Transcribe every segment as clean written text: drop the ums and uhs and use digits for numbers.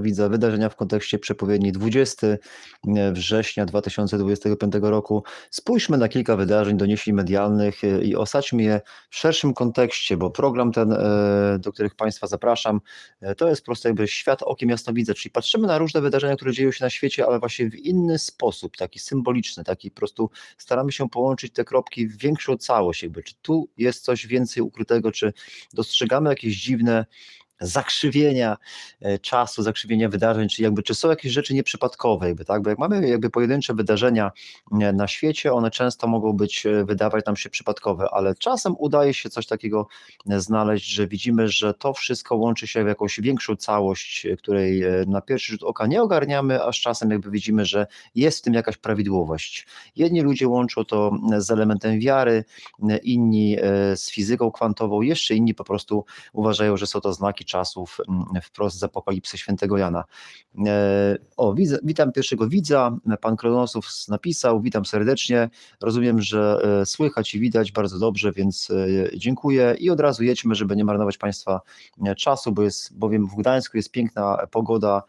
Widza, wydarzenia w kontekście przepowiedni 20 września 2025 roku. Spójrzmy na kilka wydarzeń, doniesień medialnych i osadźmy je w szerszym kontekście, bo program ten, do których Państwa zapraszam, to jest po prostu jakby świat okiem jasnowidza, czyli patrzymy na różne wydarzenia, które dzieją się na świecie, ale właśnie w inny sposób, taki symboliczny, taki po prostu staramy się połączyć te kropki w większą całość, jakby czy tu jest coś więcej ukrytego, czy dostrzegamy jakieś dziwne zakrzywienia czasu, zakrzywienia wydarzeń, czy są jakieś rzeczy nieprzypadkowe, jakby, tak? Bo jak mamy jakby pojedyncze wydarzenia na świecie, one często mogą wydawać nam się przypadkowe, ale czasem udaje się coś takiego znaleźć, że widzimy, że to wszystko łączy się w jakąś większą całość, której na pierwszy rzut oka nie ogarniamy, aż czasem jakby widzimy, że jest w tym jakaś prawidłowość. Jedni ludzie łączą to z elementem wiary, inni z fizyką kwantową, jeszcze inni po prostu uważają, że są to znaki czasów wprost z Apokalipsy Świętego Jana. Witam pierwszego widza, pan Kronosów napisał, witam serdecznie, rozumiem, że słychać i widać bardzo dobrze, więc dziękuję i od razu jedźmy, żeby nie marnować Państwa czasu, bowiem w Gdańsku jest piękna pogoda,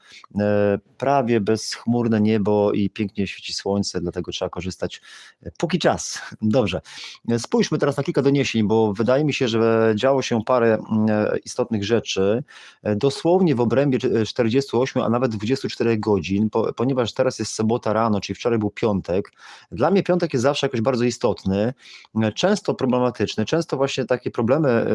prawie bezchmurne niebo i pięknie świeci słońce, dlatego trzeba korzystać póki czas. Dobrze, spójrzmy teraz na kilka doniesień, bo wydaje mi się, że działo się parę istotnych rzeczy, dosłownie w obrębie 48, a nawet 24 godzin, ponieważ teraz jest sobota rano, czyli wczoraj był piątek. Dla mnie piątek jest zawsze jakoś bardzo istotny, często problematyczny, często właśnie takie problemy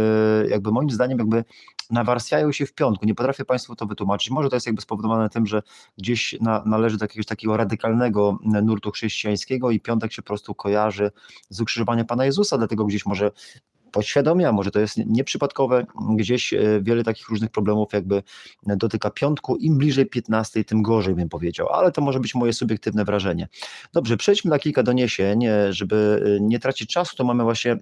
jakby moim zdaniem jakby nawarstwiają się w piątku. Nie potrafię Państwu to wytłumaczyć. Może to jest jakby spowodowane tym, że gdzieś należy do jakiegoś takiego radykalnego nurtu chrześcijańskiego i piątek się po prostu kojarzy z ukrzyżowaniem Pana Jezusa, dlatego gdzieś może podświadomie, a może to jest nieprzypadkowe, gdzieś wiele takich różnych problemów jakby dotyka piątku, im bliżej 15, tym gorzej bym powiedział, ale to może być moje subiektywne wrażenie. Dobrze, przejdźmy na kilka doniesień, żeby nie tracić czasu, to mamy właśnie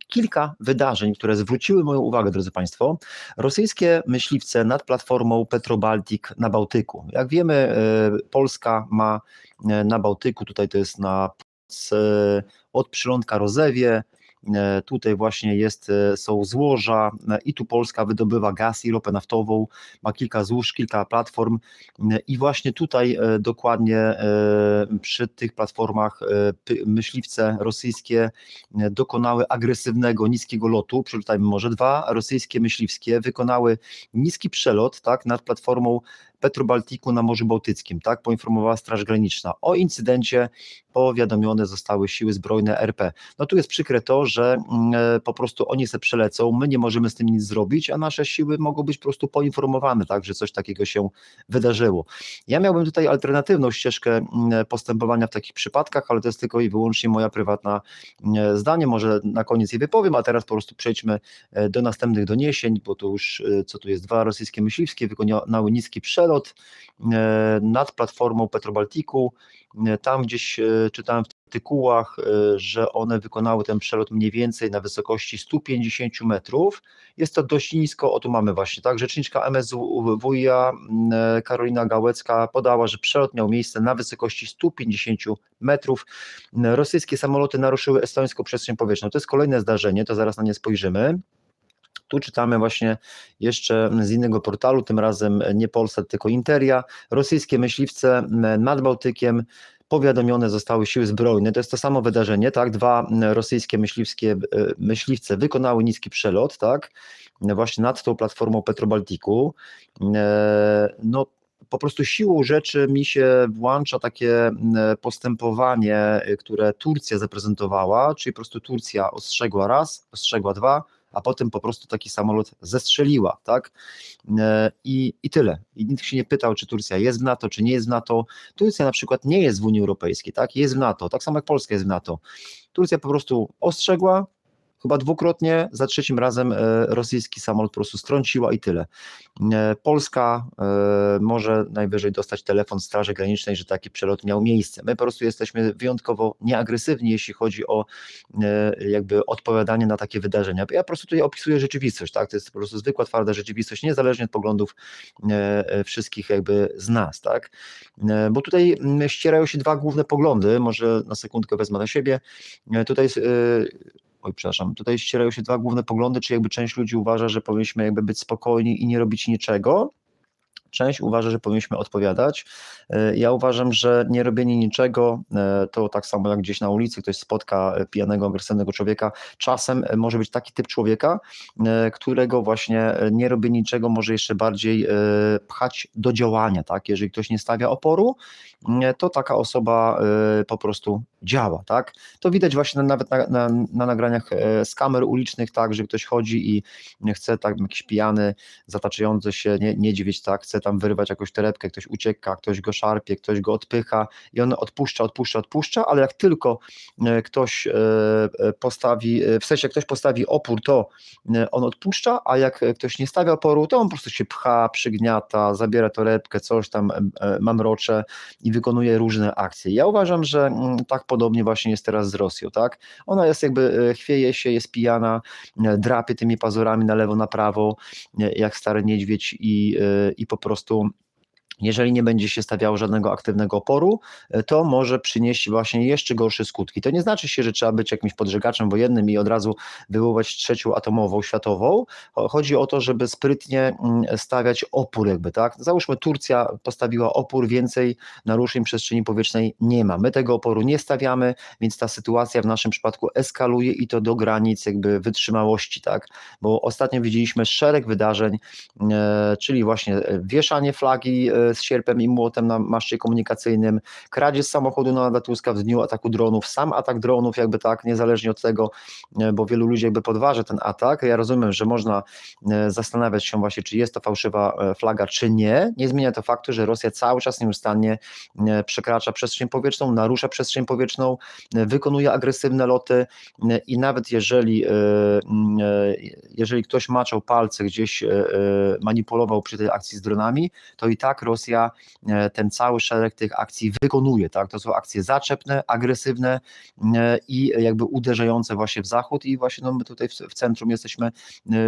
kilka wydarzeń, które zwróciły moją uwagę, drodzy Państwo. Rosyjskie myśliwce nad platformą Petrobaltic na Bałtyku. Jak wiemy, Polska ma na Bałtyku, tutaj to jest od przylądka Rozewie, tutaj właśnie są złoża i tu Polska wydobywa gaz i ropę naftową, ma kilka złóż, kilka platform i właśnie tutaj dokładnie przy tych platformach myśliwce rosyjskie dokonały agresywnego, niskiego lotu, przeczytajmy może dwa rosyjskie myśliwskie wykonały niski przelot, tak, nad platformą Petrobaltiku na Morzu Bałtyckim, tak, poinformowała Straż Graniczna. O incydencie powiadomione zostały siły zbrojne RP. No tu jest przykre to, że po prostu oni se przelecą, my nie możemy z tym nic zrobić, a nasze siły mogą być po prostu poinformowane, tak, że coś takiego się wydarzyło. Ja miałbym tutaj alternatywną ścieżkę postępowania w takich przypadkach, ale to jest tylko i wyłącznie moja prywatna zdanie, może na koniec je wypowiem, a teraz po prostu przejdźmy do następnych doniesień, bo to już, co tu jest, dwa rosyjskie myśliwskie wykonały niski przelot nad platformą Petrobaltiku. Tam gdzieś czytałem w artykułach, że one wykonały ten przelot mniej więcej na wysokości 150 metrów. Jest to dość nisko, o tu mamy właśnie, tak, rzeczniczka MSWiA Karolina Gałecka podała, że przelot miał miejsce na wysokości 150 metrów. Rosyjskie samoloty naruszyły estońską przestrzeń powietrzną. To jest kolejne zdarzenie, to zaraz na nie spojrzymy. Tu czytamy właśnie jeszcze z innego portalu, tym razem nie Polsat, tylko Interia. Rosyjskie myśliwce nad Bałtykiem, powiadomione zostały siły zbrojne. To jest to samo wydarzenie, tak? Dwa rosyjskie myśliwce wykonały niski przelot, tak? Właśnie nad tą platformą Petrobaltiku. No, po prostu siłą rzeczy mi się włącza takie postępowanie, które Turcja zaprezentowała, czyli po prostu Turcja ostrzegła raz, ostrzegła dwa, a potem po prostu taki samolot zestrzeliła, tak? I tyle. I nikt się nie pytał, czy Turcja jest w NATO, czy nie jest w NATO. Turcja na przykład nie jest w Unii Europejskiej, tak? Jest w NATO, tak samo jak Polska jest w NATO. Turcja po prostu ostrzegła, chyba dwukrotnie, za trzecim razem rosyjski samolot po prostu strąciła i tyle. Polska może najwyżej dostać telefon Straży Granicznej, że taki przelot miał miejsce. My po prostu jesteśmy wyjątkowo nieagresywni, jeśli chodzi o jakby odpowiadanie na takie wydarzenia. Ja po prostu tutaj opisuję rzeczywistość, tak? To jest po prostu zwykła, twarda rzeczywistość, niezależnie od poglądów wszystkich jakby z nas, tak? Bo tutaj ścierają się dwa główne poglądy, może na sekundkę wezmę na siebie. Tutaj ścierają się dwa główne poglądy, czy jakby część ludzi uważa, że powinniśmy jakby być spokojni i nie robić niczego, część uważa, że powinniśmy odpowiadać. Ja uważam, że nie robienie niczego, to tak samo jak gdzieś na ulicy ktoś spotka pijanego, agresywnego człowieka, czasem może być taki typ człowieka, którego właśnie nie robienie niczego może jeszcze bardziej pchać do działania, tak? Jeżeli ktoś nie stawia oporu, to taka osoba po prostu działa, tak? To widać właśnie nawet na nagraniach z kamer ulicznych, tak, że ktoś chodzi i chce tak jakiś pijany, zataczający się niedźwiedź, tak, chce tam wyrwać jakąś torebkę, ktoś ucieka, ktoś go szarpie, ktoś go odpycha i on odpuszcza, ale jak tylko ktoś postawi, w sensie ktoś postawi opór, to on odpuszcza, a jak ktoś nie stawia oporu, to on po prostu się pcha, przygniata, zabiera torebkę, coś tam mamrocze i wykonuje różne akcje. Ja uważam, że tak podobnie właśnie jest teraz z Rosją, tak? Ona jest jakby, chwieje się, jest pijana, drapie tymi pazurami na lewo, na prawo, jak stary niedźwiedź i po prostu jeżeli nie będzie się stawiało żadnego aktywnego oporu, to może przynieść właśnie jeszcze gorsze skutki. To nie znaczy się, że trzeba być jakimś podżegaczem wojennym i od razu wywołać trzecią atomową, światową. Chodzi o to, żeby sprytnie stawiać opór jakby, tak? Załóżmy Turcja postawiła opór, więcej naruszeń przestrzeni powietrznej nie ma. My tego oporu nie stawiamy, więc ta sytuacja w naszym przypadku eskaluje i to do granic jakby wytrzymałości, tak? Bo ostatnio widzieliśmy szereg wydarzeń, czyli właśnie wieszanie flagi z sierpem i młotem na maszcie komunikacyjnym, kradzież samochodu Donalda Tuska w dniu ataku dronów, sam atak dronów jakby tak, niezależnie od tego, bo wielu ludzi jakby podważa ten atak. Ja rozumiem, że można zastanawiać się właśnie, czy jest to fałszywa flaga, czy nie. Nie zmienia to faktu, że Rosja cały czas nieustannie przekracza przestrzeń powietrzną, narusza przestrzeń powietrzną, wykonuje agresywne loty i nawet jeżeli ktoś maczał palce gdzieś, manipulował przy tej akcji z dronami, to i tak Rosja ten cały szereg tych akcji wykonuje, tak? To są akcje zaczepne, agresywne i jakby uderzające właśnie w zachód i właśnie no my tutaj w centrum jesteśmy,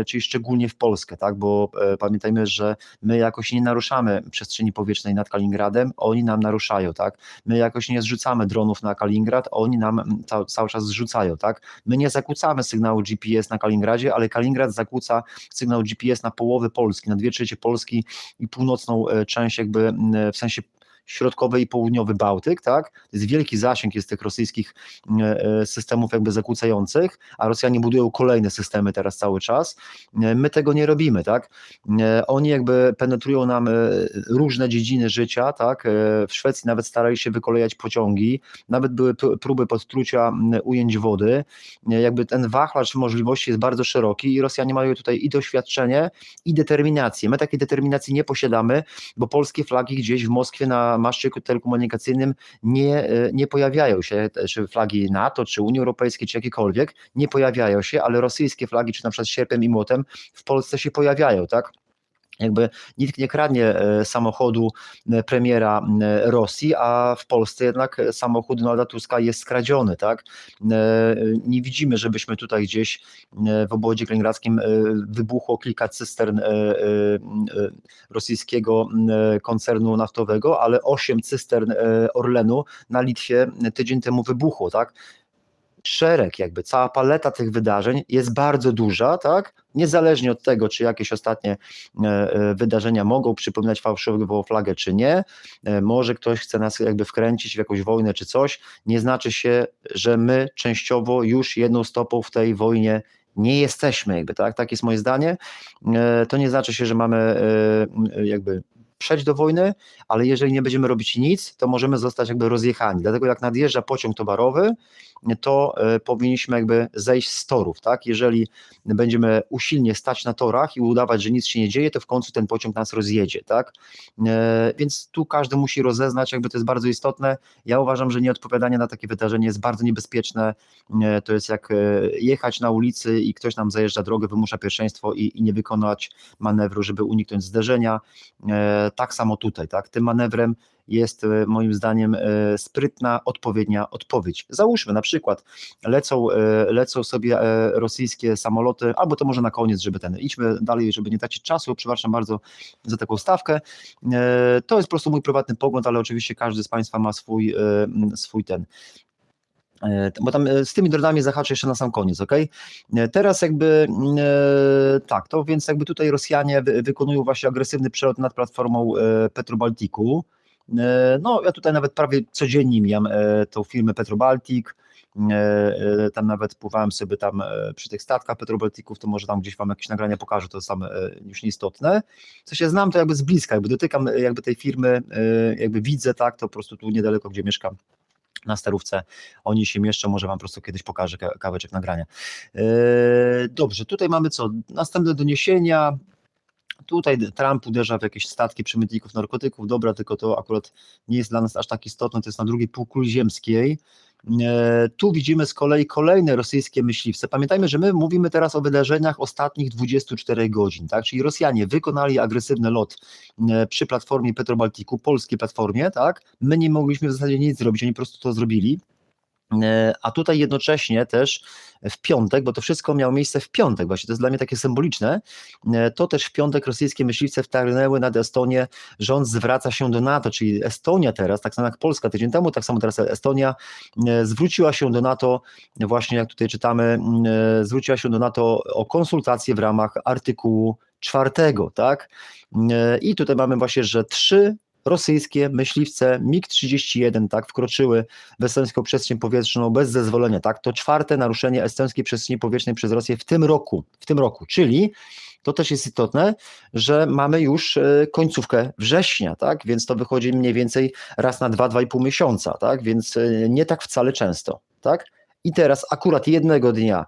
czyli szczególnie w Polskę, tak? Bo pamiętajmy, że my jakoś nie naruszamy przestrzeni powietrznej nad Kaliningradem, oni nam naruszają, tak? My jakoś nie zrzucamy dronów na Kaliningrad, oni nam cały czas zrzucają, tak? My nie zakłócamy sygnału GPS na Kaliningradzie, ale Kaliningrad zakłóca sygnał GPS na połowę Polski, na 2/3 Polski i północną część jakby w sensie środkowy i południowy Bałtyk, tak? To jest wielki zasięg jest tych rosyjskich systemów jakby zakłócających, a Rosjanie budują kolejne systemy teraz cały czas. My tego nie robimy, tak? Oni jakby penetrują nam różne dziedziny życia, tak? W Szwecji nawet starali się wykolejać pociągi, nawet były próby podtrucia ujęć wody, jakby ten wachlarz możliwości jest bardzo szeroki i Rosjanie mają tutaj i doświadczenie, i determinację. My takiej determinacji nie posiadamy, bo polskie flagi gdzieś w Moskwie na maszcie telekomunikacyjnym nie pojawiają się, czy flagi NATO, czy Unii Europejskiej, czy jakiekolwiek, nie pojawiają się, ale rosyjskie flagi, czy na przykład sierpem i młotem w Polsce się pojawiają, tak? Jakby nikt nie kradnie samochodu premiera Rosji, a w Polsce jednak samochód Donalda Tuska jest skradziony, tak? Nie widzimy, żebyśmy tutaj gdzieś w obwodzie kaliningradzkim wybuchło kilka cystern rosyjskiego koncernu naftowego, ale 8 cystern Orlenu na Litwie tydzień temu wybuchło, tak? Szereg, jakby cała paleta tych wydarzeń jest bardzo duża, tak? Niezależnie od tego, czy jakieś ostatnie wydarzenia mogą przypominać fałszywą flagę, czy nie, może ktoś chce nas jakby wkręcić w jakąś wojnę czy coś, nie znaczy się, że my częściowo już jedną stopą w tej wojnie nie jesteśmy, jakby, tak? Tak jest moje zdanie. To nie znaczy się, że mamy jakby przejść do wojny, ale jeżeli nie będziemy robić nic, to możemy zostać jakby rozjechani. Dlatego jak nadjeżdża pociąg towarowy, to powinniśmy jakby zejść z torów, tak? Jeżeli będziemy usilnie stać na torach i udawać, że nic się nie dzieje, to w końcu ten pociąg nas rozjedzie, tak? Więc tu każdy musi rozeznać, jakby to jest bardzo istotne. Ja uważam, że nieodpowiadanie na takie wydarzenie jest bardzo niebezpieczne. To jest jak jechać na ulicy i ktoś nam zajeżdża drogę, wymusza pierwszeństwo i nie wykonać manewru, żeby uniknąć zderzenia. Tak samo tutaj, tak? Tym manewrem jest moim zdaniem sprytna, odpowiednia odpowiedź. Załóżmy na przykład lecą sobie rosyjskie samoloty, albo to może na koniec, idźmy dalej, żeby nie tracić czasu, przepraszam bardzo za taką stawkę. To jest po prostu mój prywatny pogląd, ale oczywiście każdy z Państwa ma swój Bo tam z tymi dronami zahaczę jeszcze na sam koniec, ok? Teraz jakby tak, to więc jakby tutaj Rosjanie wykonują właśnie agresywny przelot nad platformą Petrobaltiku. No ja tutaj nawet prawie codziennie mijam tą firmę Petrobaltic, tam nawet pływałem sobie tam przy tych statkach Petrobaltików, to może tam gdzieś wam jakieś nagrania pokażę, to jest tam już nieistotne. W sensie znam to jakby z bliska, jakby dotykam jakby tej firmy, jakby widzę, tak, to po prostu tu niedaleko, gdzie mieszkam, na Starówce, oni się mieszczą, może wam po prostu kiedyś pokażę kawałeczek nagrania. Dobrze, tutaj mamy co? Następne doniesienia. Tutaj Trump uderza w jakieś statki przemytników narkotyków, dobra, tylko to akurat nie jest dla nas aż tak istotne, to jest na drugiej półkuli ziemskiej. Tu widzimy z kolei kolejne rosyjskie myśliwce. Pamiętajmy, że my mówimy teraz o wydarzeniach ostatnich 24 godzin, tak? Czyli Rosjanie wykonali agresywny lot przy platformie Petrobaltiku, polskiej platformie, tak? My nie mogliśmy w zasadzie nic zrobić, oni po prostu to zrobili. A tutaj jednocześnie też w piątek, bo to wszystko miało miejsce w piątek, właśnie to jest dla mnie takie symboliczne, to też w piątek rosyjskie myśliwce wtargnęły nad Estonię, rząd zwraca się do NATO, czyli Estonia teraz, tak samo jak Polska tydzień temu, tak samo teraz Estonia zwróciła się do NATO, właśnie jak tutaj czytamy, zwróciła się do NATO o konsultacje w ramach artykułu 4, tak? I tutaj mamy właśnie, że 3 rosyjskie myśliwce MiG-31 tak, wkroczyły w estońską przestrzeń powietrzną bez zezwolenia. Tak, to 4. naruszenie estońskiej przestrzeni powietrznej przez Rosję w tym roku, czyli to też jest istotne, że mamy już końcówkę września, tak, więc to wychodzi mniej więcej raz na 2–2,5 miesiąca, tak, więc nie tak wcale często, tak. I teraz akurat jednego dnia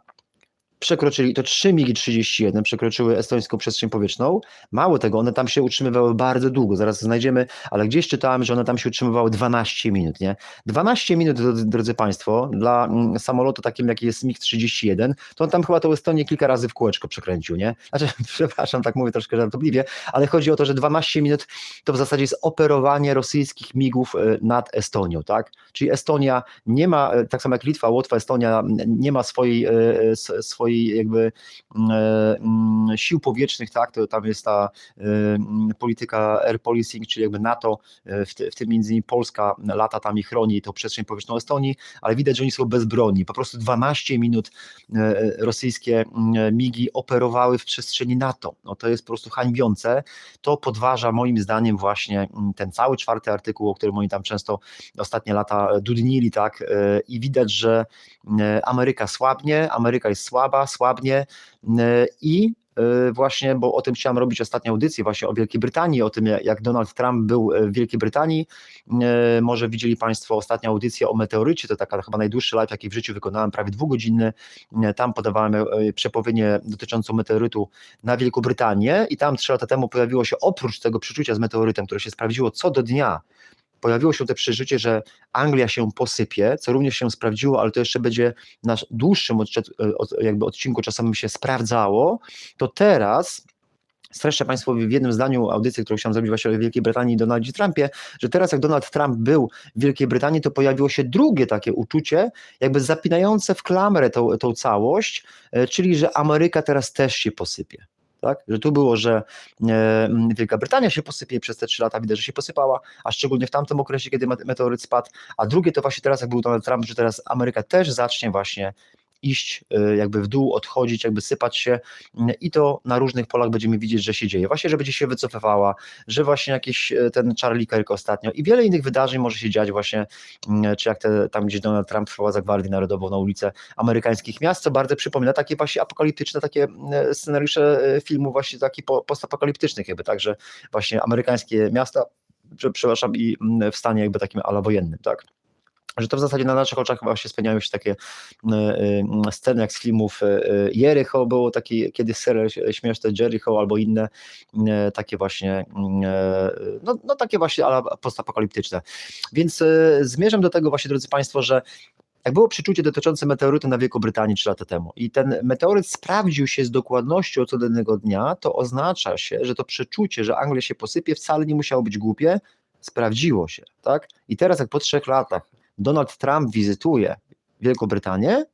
przekroczyli, to 3 MiG-31 przekroczyły estońską przestrzeń powietrzną. Mało tego, one tam się utrzymywały bardzo długo, zaraz znajdziemy, ale gdzieś czytałem, że one tam się utrzymywały 12 minut, nie? 12 minut, drodzy Państwo, dla samolotu takim, jaki jest MiG-31, to on tam chyba tą Estonię kilka razy w kółeczko przekręcił, nie? Znaczy, przepraszam, tak mówię troszkę żartobliwie, ale chodzi o to, że 12 minut to w zasadzie jest operowanie rosyjskich MiG-ów nad Estonią, tak? Czyli Estonia nie ma, tak samo jak Litwa, Łotwa, Estonia nie ma swojej jakby sił powietrznych, tak, to tam jest ta polityka air policing, czyli jakby NATO, w tym między innymi Polska lata tam i chroni tą przestrzeń powietrzną Estonii, ale widać, że oni są bezbronni. Po prostu 12 minut rosyjskie MiG-i operowały w przestrzeni NATO. No to jest po prostu hańbiące. To podważa moim zdaniem właśnie ten cały 4. artykuł, o którym oni tam często ostatnie lata dudnili, tak, i widać, że Ameryka słabnie, Ameryka jest słabnie i właśnie, bo o tym chciałem robić ostatnią audycję właśnie o Wielkiej Brytanii, o tym jak Donald Trump był w Wielkiej Brytanii. Może widzieli Państwo ostatnią audycję o meteorycie, to taka chyba najdłuższy live, jaki w życiu wykonałem, prawie 2-godzinny. Tam podawałem przepowiednię dotyczącą meteorytu na Wielką Brytanię i tam 3 lata temu pojawiło się, oprócz tego przeczucia z meteorytem, które się sprawdziło co do dnia, pojawiło się to przeżycie, że Anglia się posypie, co również się sprawdziło, ale to jeszcze będzie na dłuższym jakby odcinku czasem się sprawdzało, to teraz streszczę Państwu w jednym zdaniu audycję, którą chciałem zrobić właśnie o Wielkiej Brytanii i Donaldzie Trumpie, że teraz jak Donald Trump był w Wielkiej Brytanii, to pojawiło się drugie takie uczucie, jakby zapinające w klamrę tą całość, czyli że Ameryka teraz też się posypie. Tak? Że tu było, że Wielka Brytania się posypie, przez te 3 lata widać, że się posypała, a szczególnie w tamtym okresie, kiedy meteoryt spadł, a drugie to właśnie teraz, jak był Donald Trump, że teraz Ameryka też zacznie właśnie iść jakby w dół, odchodzić, jakby sypać się i to na różnych polach będziemy widzieć, że się dzieje. Właśnie, że będzie się wycofywała, że właśnie jakiś ten Charlie Kirk ostatnio i wiele innych wydarzeń może się dziać właśnie, czy jak tam, gdzie Donald Trump wprowadza Gwardię Narodową na ulice amerykańskich miast, co bardzo przypomina takie właśnie apokaliptyczne, takie scenariusze filmów właśnie takich postapokaliptycznych jakby, także właśnie amerykańskie miasta, przepraszam, i w stanie jakby takim ala wojennym, tak? Że to w zasadzie na naszych oczach właśnie spełniają się takie sceny jak z filmów Jericho, było taki kiedyś serial śmieszny Jericho albo inne takie właśnie, no takie właśnie postapokaliptyczne. Więc zmierzam do tego właśnie, drodzy Państwo, że jak było przeczucie dotyczące meteorytu na Wielką Brytanię 3 lata temu i ten meteoryt sprawdził się z dokładnością co do danego dnia, to oznacza się, że to przeczucie, że Anglia się posypie, wcale nie musiało być głupie, sprawdziło się, tak? I teraz jak po 3 latach Donald Trump wizytuje Wielką Brytanię,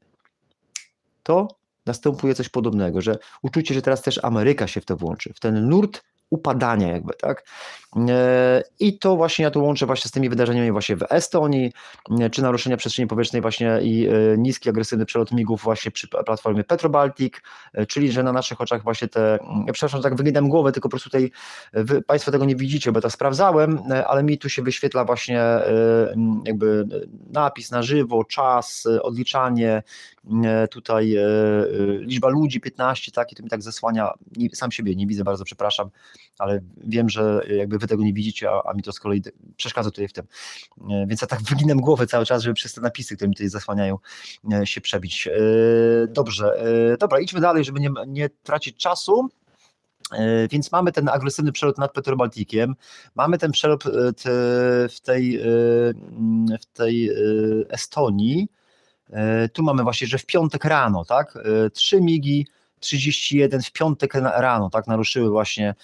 to następuje coś podobnego, że uczucie, że teraz też Ameryka się w to włączy, w ten nurt upadania jakby, tak? I to właśnie ja tu łączę właśnie z tymi wydarzeniami właśnie w Estonii, czy naruszenia przestrzeni powietrznej właśnie i niski, agresywny przelot migów właśnie przy platformie Petrobaltic, czyli że na naszych oczach właśnie przepraszam, tak wyginam głowę, tylko po prostu tutaj Państwo tego nie widzicie, bo to sprawdzałem, ale mi tu się wyświetla właśnie jakby napis na żywo, czas, odliczanie, tutaj liczba ludzi 15, tak, i to mi tak zasłania, sam siebie nie widzę, bardzo przepraszam, ale wiem, że jakby wy tego nie widzicie, a mi to z kolei przeszkadza tutaj w tym. Więc ja tak wyginam głowę cały czas, żeby przez te napisy, które mi tutaj zasłaniają, się przebić. Dobrze, dobra, idźmy dalej, żeby nie tracić czasu. Więc mamy ten agresywny przelot nad Petrobaltikiem, mamy ten przelot w tej Estonii. Tu mamy właśnie, że w piątek rano, tak? 3 migi 31 w piątek rano, tak, naruszyły właśnie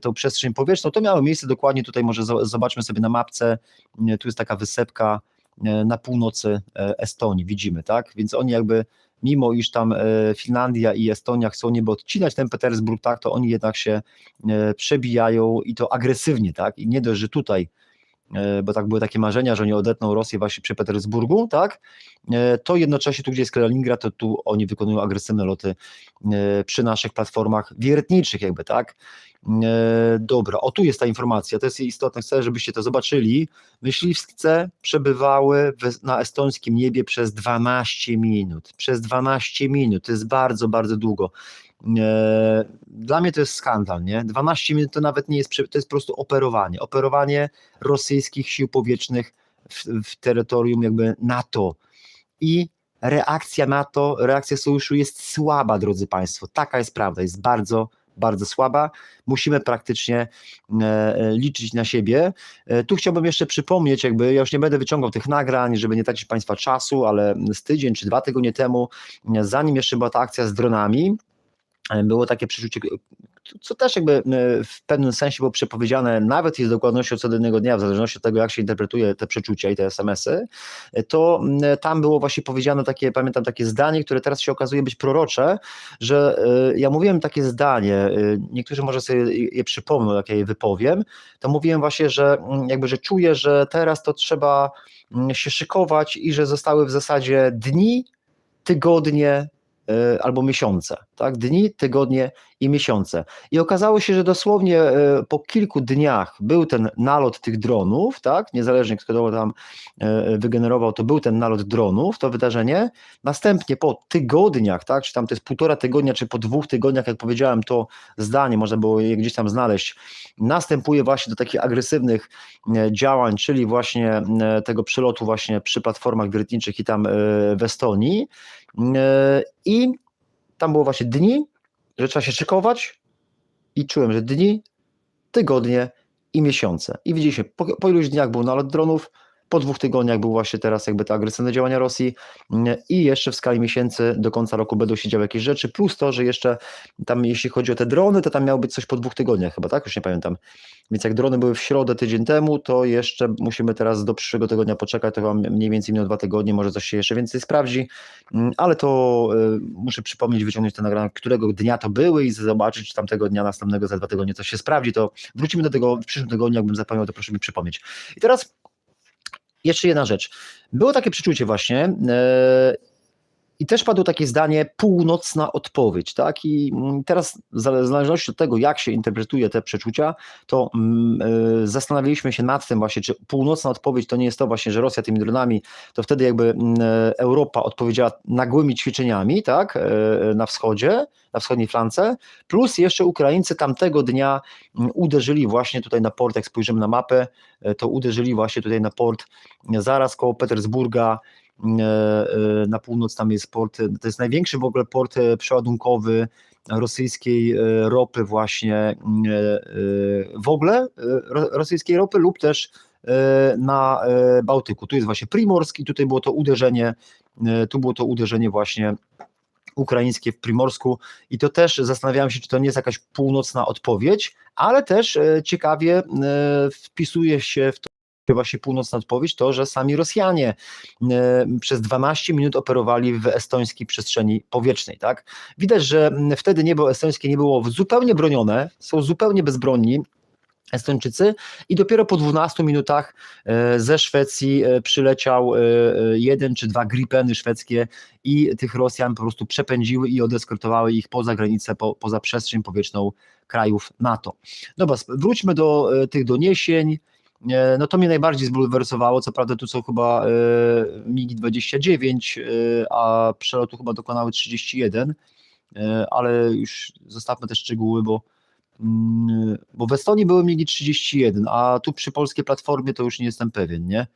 tą przestrzeń powietrzną. To miało miejsce dokładnie tutaj, może zobaczmy sobie na mapce, tu jest taka wysepka na północy Estonii, widzimy, tak, więc oni jakby, mimo iż tam Finlandia i Estonia chcą niby odcinać ten Petersburg, tak, to oni jednak się przebijają i to agresywnie, tak, i nie dość, że tutaj, bo tak były takie marzenia, że oni odetną Rosję właśnie przy Petersburgu, tak, to jednocześnie tu, gdzie jest Kaliningrad, to tu oni wykonują agresywne loty przy naszych platformach wiertniczych jakby, tak. Dobra, o tu jest ta informacja, to jest istotne, chcę, żebyście to zobaczyli. Myśliwce przebywały na estońskim niebie przez 12 minut, to jest bardzo, bardzo długo. Dla mnie to jest skandal, nie? 12 minut to nawet nie jest, to jest po prostu operowanie rosyjskich sił powietrznych w terytorium jakby NATO i reakcja NATO, reakcja sojuszu jest słaba, drodzy Państwo, taka jest prawda, jest bardzo, bardzo słaba, musimy praktycznie liczyć na siebie. Tu chciałbym jeszcze przypomnieć, jakby ja już nie będę wyciągał tych nagrań, żeby nie tracić Państwa czasu, ale z tydzień czy 2 tygodnie temu, zanim jeszcze była ta akcja z dronami, było takie przeczucie, co też jakby w pewnym sensie było przepowiedziane, nawet jest dokładnością co do jednego dnia, w zależności od tego, jak się interpretuje te przeczucia i te SMS-y, to tam było właśnie powiedziane takie, pamiętam takie zdanie, które teraz się okazuje być prorocze, że ja mówiłem takie zdanie, niektórzy może sobie je przypomną, jak ja je wypowiem, to mówiłem właśnie, że jakby, że czuję, że teraz to trzeba się szykować i że zostały w zasadzie dni, tygodnie, albo miesiące, tak? Dni, tygodnie i miesiące. I okazało się, że dosłownie po kilku dniach był ten nalot tych dronów, tak? Niezależnie kto tam wygenerował, to był ten nalot dronów, to wydarzenie. Następnie po tygodniach, tak? Czy tam to jest 1,5 tygodnia, czy po 2 tygodniach, jak powiedziałem, to zdanie, można było je gdzieś tam znaleźć, następuje właśnie do takich agresywnych działań, czyli właśnie tego przelotu właśnie przy platformach wiertniczych i tam w Estonii. I tam było właśnie dni, że trzeba się szykować i czułem, że dni, tygodnie i miesiące. I widzieliście, po iluś dniach był nalot dronów, po 2 tygodniach był właśnie teraz jakby te agresywne działania Rosji i jeszcze w skali miesięcy do końca roku będą się działy jakieś rzeczy, plus to, że jeszcze tam jeśli chodzi o te drony, to tam miało być coś po 2 tygodniach chyba, tak? Już nie pamiętam. Więc jak drony były w środę tydzień temu, to jeszcze musimy teraz do przyszłego tygodnia poczekać, to chyba mniej więcej minął 2 tygodnie, może coś się jeszcze więcej sprawdzi, ale to muszę przypomnieć, wyciągnąć te nagrania, którego dnia to były i zobaczyć, czy tamtego dnia następnego za 2 tygodnie coś się sprawdzi, to wrócimy do tego w przyszłym tygodniu, jakbym zapomniał, to proszę mi przypomnieć. I teraz jeszcze jedna rzecz. Było takie przeczucie właśnie i też padło takie zdanie, północna odpowiedź, tak? I teraz w zależności od tego, jak się interpretuje te przeczucia, to zastanawialiśmy się nad tym właśnie, czy północna odpowiedź to nie jest to właśnie, że Rosja tymi dronami, to wtedy jakby Europa odpowiedziała nagłymi ćwiczeniami, tak? Na wschodzie, na wschodniej flance, plus jeszcze Ukraińcy tamtego dnia uderzyli właśnie tutaj na port, jak spojrzymy na mapę, to uderzyli właśnie tutaj na port zaraz koło Petersburga, na północ tam jest port, to jest największy w ogóle port przeładunkowy rosyjskiej ropy właśnie w ogóle, rosyjskiej ropy lub też na Bałtyku. Tu jest właśnie Primorski, tutaj było to uderzenie, tu było to uderzenie właśnie ukraińskie w Primorsku i to też zastanawiałem się, czy to nie jest jakaś północna odpowiedź, ale też ciekawie wpisuje się w to właśnie północna odpowiedź, to, że sami Rosjanie przez 12 minut operowali w estońskiej przestrzeni powietrznej. Tak? Widać, że wtedy niebo estońskie nie było zupełnie bronione, są zupełnie bezbronni Estończycy i dopiero po 12 minutach ze Szwecji przyleciał 1 czy 2 Gripeny szwedzkie i tych Rosjan po prostu przepędziły i odeskortowały ich poza granicę, poza przestrzeń powietrzną krajów NATO. Dobra, wróćmy do tych doniesień. No to mnie najbardziej zbulwersowało, co prawda tu są chyba MiG-29, a przelotu chyba dokonały 31, ale już zostawmy te szczegóły, bo w Estonii były MiG-31, a tu przy polskiej platformie to już nie jestem pewien, nie?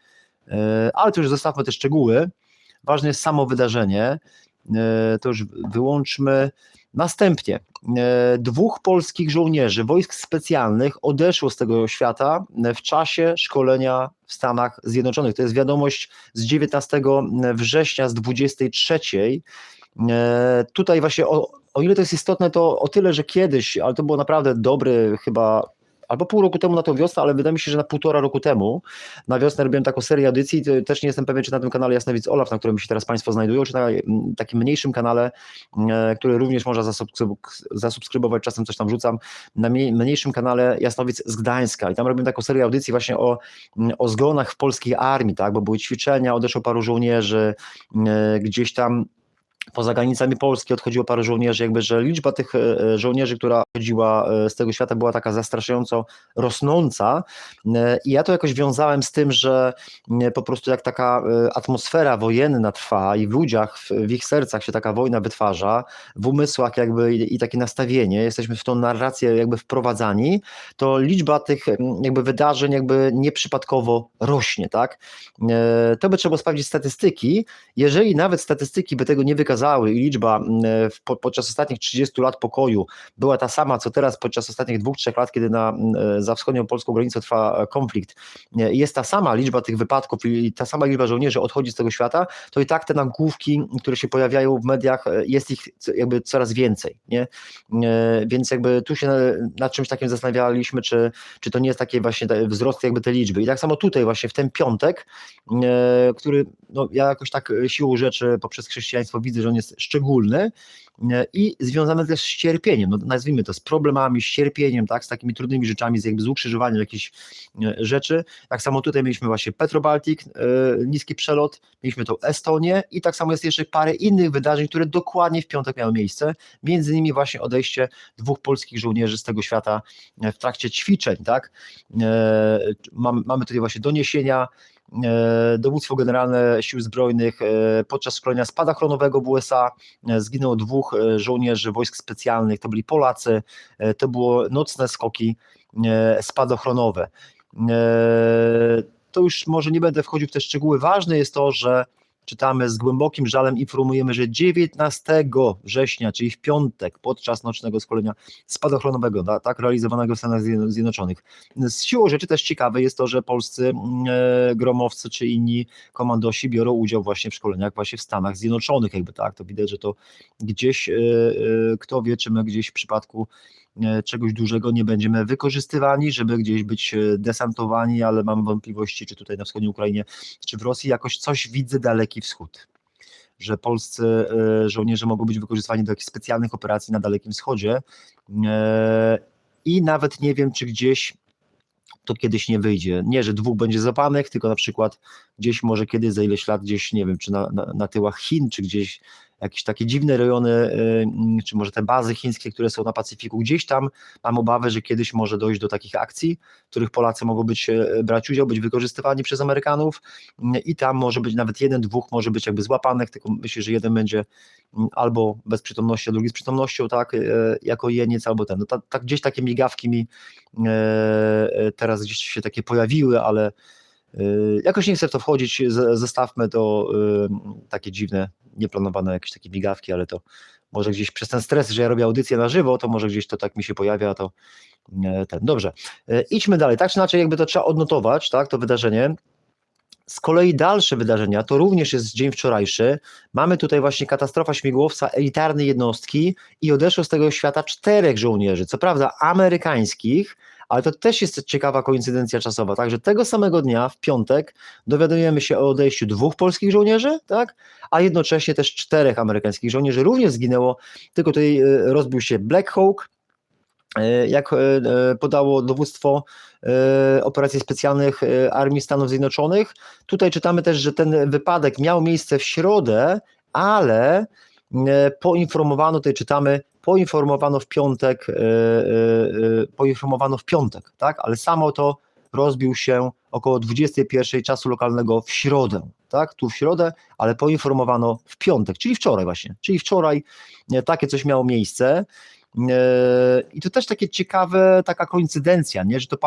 Ale to już zostawmy te szczegóły. Ważne jest samo wydarzenie, to już wyłączmy. Następnie 2 polskich żołnierzy wojsk specjalnych odeszło z tego świata w czasie szkolenia w Stanach Zjednoczonych. To jest wiadomość z 19 września z 23. Tutaj właśnie o ile to jest istotne, to o tyle, że kiedyś, ale to było naprawdę dobry chyba, albo pół roku temu na tą wiosnę, ale wydaje mi się, że na 1,5 roku temu na wiosnę robiłem taką serię audycji, też nie jestem pewien, czy na tym kanale Jasnowic Olaf, na którym się teraz Państwo znajdują, czy na takim mniejszym kanale, który również można zasubskrybować, czasem coś tam rzucam, na mniejszym kanale Jasnowic z Gdańska i tam robiłem taką serię audycji właśnie o zgonach w polskiej armii, tak, bo były ćwiczenia, odeszło paru żołnierzy, gdzieś tam poza granicami Polski odchodziło paru żołnierzy, jakby, że liczba tych żołnierzy, która odchodziła z tego świata, była taka zastraszająco rosnąca i ja to jakoś wiązałem z tym, że po prostu jak taka atmosfera wojenna trwa i w ludziach, w ich sercach się taka wojna wytwarza, w umysłach jakby i takie nastawienie, jesteśmy w tą narrację jakby wprowadzani, to liczba tych jakby wydarzeń jakby nieprzypadkowo rośnie, tak? To by trzeba sprawdzić statystyki, jeżeli nawet statystyki by tego nie wykazały i liczba podczas ostatnich 30 lat pokoju była ta sama, co teraz podczas ostatnich 2-3 lat, kiedy za wschodnią polską granicą trwa konflikt, jest ta sama liczba tych wypadków i ta sama liczba żołnierzy odchodzi z tego świata, to i tak te nagłówki, które się pojawiają w mediach, jest ich jakby coraz więcej, nie? Więc jakby tu się nad czymś takim zastanawialiśmy, czy to nie jest taki właśnie wzrost jakby tej liczby. I tak samo tutaj właśnie w ten piątek, który no, ja jakoś tak siłą rzeczy poprzez chrześcijaństwo widzę, że on jest szczególny i związany też z cierpieniem, no nazwijmy to, z problemami, z cierpieniem, tak, z takimi trudnymi rzeczami, z ukrzyżowaniem jakichś rzeczy. Tak samo tutaj mieliśmy właśnie Petrobaltic, niski przelot, mieliśmy tą Estonię i tak samo jest jeszcze parę innych wydarzeń, które dokładnie w piątek miały miejsce, między innymi właśnie odejście 2 polskich żołnierzy z tego świata w trakcie ćwiczeń, tak. Mamy tutaj właśnie doniesienia. Dowództwo Generalne Sił Zbrojnych podczas szkolenia spadochronowego w USA zginęło 2 żołnierzy wojsk specjalnych, to byli Polacy, to było nocne skoki spadochronowe. To już może nie będę wchodził w te szczegóły, ważne jest to, że czytamy: z głębokim żalem informujemy, że 19 września, czyli w piątek, podczas nocnego szkolenia spadochronowego, tak, realizowanego w Stanach Zjednoczonych. Z siłą rzeczy też ciekawe jest to, że polscy gromowcy czy inni komandosi biorą udział właśnie w szkoleniach właśnie w Stanach Zjednoczonych, jakby tak, to widać, że to gdzieś, kto wie, czy my gdzieś w przypadku czegoś dużego nie będziemy wykorzystywani, żeby gdzieś być desantowani, ale mam wątpliwości, czy tutaj na wschodniej Ukrainie, czy w Rosji jakoś coś widzę Daleki Wschód, że polscy żołnierze mogą być wykorzystani do jakichś specjalnych operacji na Dalekim Wschodzie i nawet nie wiem, czy gdzieś to kiedyś nie wyjdzie. Nie, że 2 będzie złapanych, tylko na przykład gdzieś może kiedyś za ileś lat, gdzieś nie wiem, czy na tyłach Chin, czy gdzieś jakieś takie dziwne rejony, czy może te bazy chińskie, które są na Pacyfiku, gdzieś tam mam obawę, że kiedyś może dojść do takich akcji, w których Polacy mogą brać udział, być wykorzystywani przez Amerykanów i tam może być nawet 1, 2 może być jakby złapanych, tylko myślę, że jeden będzie albo bez przytomności, a drugi z przytomnością, tak, jako jeniec, albo ten. No tak gdzieś takie migawki mi teraz gdzieś się takie pojawiły, ale jakoś nie chcę w to wchodzić, zostawmy to, takie dziwne, nieplanowane jakieś takie migawki, ale to może gdzieś przez ten stres, że ja robię audycję na żywo, to może gdzieś to tak mi się pojawia, to ten. Dobrze, idźmy dalej, tak czy inaczej jakby to trzeba odnotować, tak, to wydarzenie. Z kolei dalsze wydarzenia, to również jest dzień wczorajszy, mamy tutaj właśnie katastrofa śmigłowca elitarnej jednostki i odeszło z tego świata 4 żołnierzy, co prawda amerykańskich, ale to też jest ciekawa koincydencja czasowa, także tego samego dnia, w piątek, dowiadujemy się o odejściu 2 polskich żołnierzy, tak, a jednocześnie też 4 amerykańskich żołnierzy również zginęło, tylko tutaj rozbił się Black Hawk, jak podało dowództwo operacji specjalnych Armii Stanów Zjednoczonych. Tutaj czytamy też, że ten wypadek miał miejsce w środę, ale poinformowano, tutaj czytamy, poinformowano w piątek, tak? Ale samo to rozbił się około 21 czasu lokalnego w środę, tak? Tu w środę, ale poinformowano w piątek, czyli wczoraj właśnie, czyli wczoraj takie coś miało miejsce. I to też takie ciekawe, taka koincydencja, nie? Że to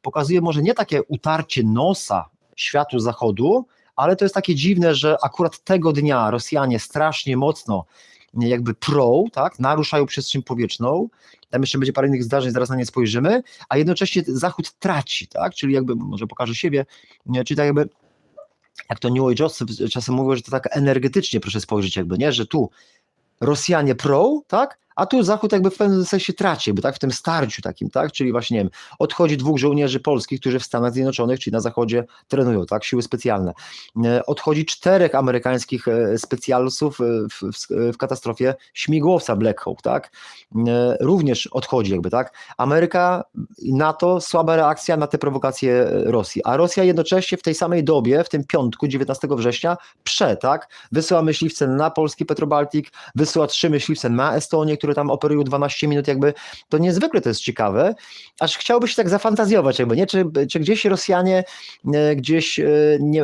pokazuje może nie takie utarcie nosa światu zachodu, ale to jest takie dziwne, że akurat tego dnia Rosjanie strasznie mocno jakby tak, naruszają przestrzeń powietrzną, tam jeszcze będzie parę innych zdarzeń, zaraz na nie spojrzymy, a jednocześnie Zachód traci, tak, czyli jakby, może pokażę siebie, czyli tak jakby, jak to New Age'owcy czasem mówią, że to tak energetycznie proszę spojrzeć jakby, nie, że tu Rosjanie tak, a tu Zachód jakby w pewnym sensie traci, jakby tak, w tym starciu takim, tak, czyli właśnie, nie wiem, odchodzi 2 żołnierzy polskich, którzy w Stanach Zjednoczonych, czyli na Zachodzie trenują, tak, siły specjalne, odchodzi 4 amerykańskich specjalsów w katastrofie śmigłowca Black Hawk, tak, również odchodzi jakby, tak, Ameryka, NATO, słaba reakcja na te prowokacje Rosji, a Rosja jednocześnie w tej samej dobie, w tym piątku, 19 września, tak, wysyła myśliwce na polski Petrobaltic, wysyła 3 myśliwce na Estonię, które tam operują 12 minut, jakby to niezwykle to jest ciekawe, aż chciałoby się tak zafantazjować, jakby, nie? Czy gdzieś Rosjanie gdzieś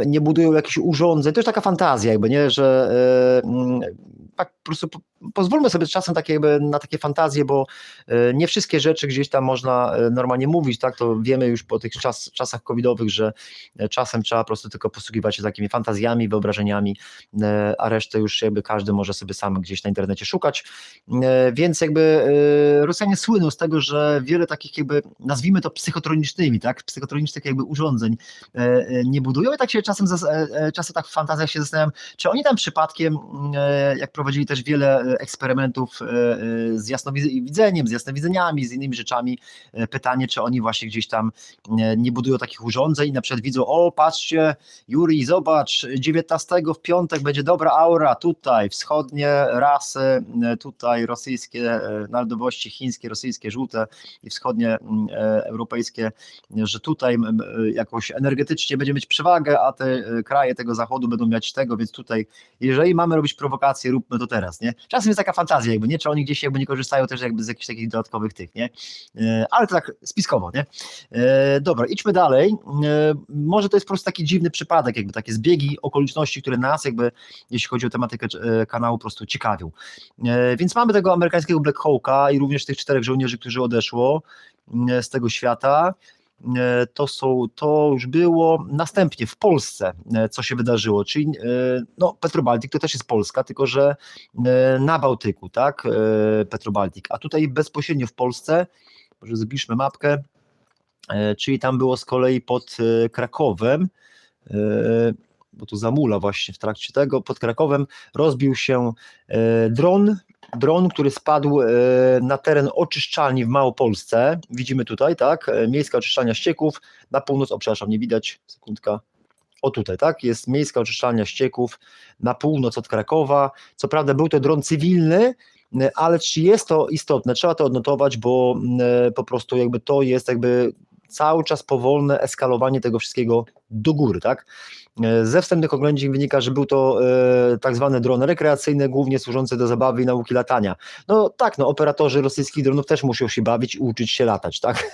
nie budują jakichś urządzeń, to jest taka fantazja, jakby, nie, że tak po prostu pozwólmy sobie czasem takie jakby na takie fantazje, bo nie wszystkie rzeczy gdzieś tam można normalnie mówić, tak, to wiemy już po tych czasach covidowych, że czasem trzeba po prostu tylko posługiwać się takimi fantazjami, wyobrażeniami, a resztę już jakby każdy może sobie sam gdzieś na internecie szukać, więc jakby Rosjanie słyną z tego, że wiele takich jakby, nazwijmy to psychotronicznymi, tak, psychotronicznych jakby urządzeń nie budują i tak się czasem tak w fantazjach się zastanawiam, czy oni tam przypadkiem, jak prowadzili też wiele eksperymentów z jasnowidzeniem, z jasnowidzeniami, z innymi rzeczami, pytanie, czy oni właśnie gdzieś tam nie budują takich urządzeń i na przykład widzą, o patrzcie Juri, zobacz, 19 w piątek będzie dobra aura, tutaj wschodnie rasy, tutaj rosyjskie narodowości, chińskie, rosyjskie, żółte i wschodnie europejskie, że tutaj jakoś energetycznie będzie mieć przewagę, a te kraje tego zachodu będą mieć tego, więc tutaj jeżeli mamy robić prowokacje, róbmy to teraz, nie? Czasem jest taka fantazja jakby, nie? Czy oni gdzieś jakby nie korzystają też jakby z jakichś takich dodatkowych tych, nie? Ale to tak spiskowo, nie? Dobra, idźmy dalej. Może to jest po prostu taki dziwny przypadek, jakby takie zbiegi okoliczności, które nas jakby, jeśli chodzi o tematykę kanału, po prostu ciekawią. Więc mamy tego amerykańskiego Black Hawka i również tych 4 żołnierzy, którzy odeszło z tego świata. To już było następnie w Polsce, co się wydarzyło, czyli no, Petrobaltic to też jest Polska, tylko że na Bałtyku, tak, Petrobaltic, a tutaj bezpośrednio w Polsce, może zbliżmy mapkę, czyli tam było z kolei pod Krakowem, bo tu zamula właśnie w trakcie tego, pod Krakowem rozbił się dron, który spadł na teren oczyszczalni w Małopolsce, widzimy tutaj, tak, miejska oczyszczalnia ścieków, na północ, przepraszam, nie widać, sekundka, o tutaj, tak, jest miejska oczyszczalnia ścieków na północ od Krakowa, co prawda był to dron cywilny, ale czy jest to istotne, trzeba to odnotować, bo po prostu jakby to jest jakby cały czas powolne eskalowanie tego wszystkiego do góry, tak? Ze wstępnych oględzin wynika, że był to tak zwany dron rekreacyjny, głównie służący do zabawy i nauki latania. No tak, no operatorzy rosyjskich dronów też muszą się bawić i uczyć się latać, tak?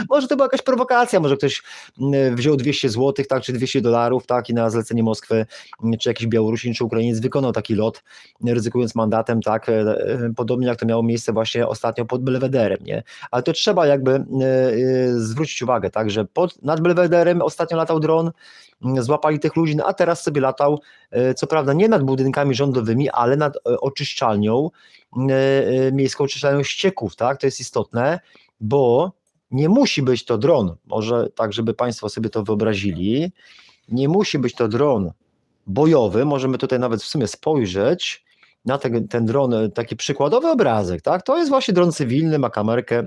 Może to była jakaś prowokacja, może ktoś wziął 200 zł, tak, czy $200, tak, i na zlecenie Moskwy, czy jakiś Białorusin, czy Ukrainiec wykonał taki lot, ryzykując mandatem, tak, podobnie jak to miało miejsce właśnie ostatnio pod Belwederem, nie? Ale to trzeba jakby zwrócić uwagę, tak, że nad Belwederem ostatnio latał dron, złapali tych ludzi, a teraz sobie latał, co prawda nie nad budynkami rządowymi, ale nad oczyszczalnią, miejską oczyszczalnią ścieków, tak, to jest istotne, bo nie musi być to dron, może tak, żeby Państwo sobie to wyobrazili, nie musi być to dron bojowy, możemy tutaj nawet w sumie spojrzeć na ten dron, taki przykładowy obrazek, tak, to jest właśnie dron cywilny, ma kamerkę,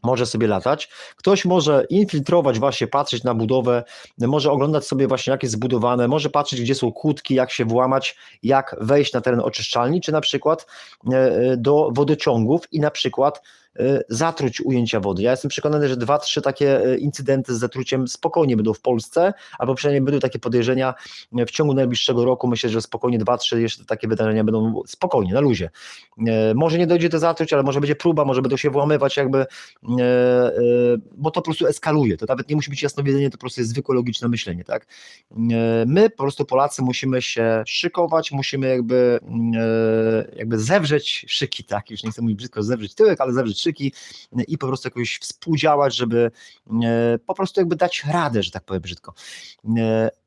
może sobie latać, ktoś może infiltrować właśnie, patrzeć na budowę, może oglądać sobie właśnie jak jest zbudowane, może patrzeć gdzie są kłódki, jak się włamać, jak wejść na teren oczyszczalni, czy na przykład do wodociągów i na przykład zatruć ujęcia wody. Ja jestem przekonany, że 2-3 takie incydenty z zatruciem spokojnie będą w Polsce, albo przynajmniej będą takie podejrzenia w ciągu najbliższego roku. Myślę, że spokojnie 2-3 jeszcze takie wydarzenia będą spokojnie, na luzie. Może nie dojdzie do zatruć, ale może będzie próba, może będą się włamywać jakby, bo to po prostu eskaluje. To nawet nie musi być jasnowiedzenie, to po prostu jest zwykłe logiczne myślenie, tak? My po prostu Polacy musimy się szykować, musimy jakby zewrzeć szyki, tak? Już nie chcę mówić brzydko zewrzeć tyłek, ale zewrzeć szyki i po prostu jakoś współdziałać, żeby po prostu jakby dać radę, że tak powiem brzydko.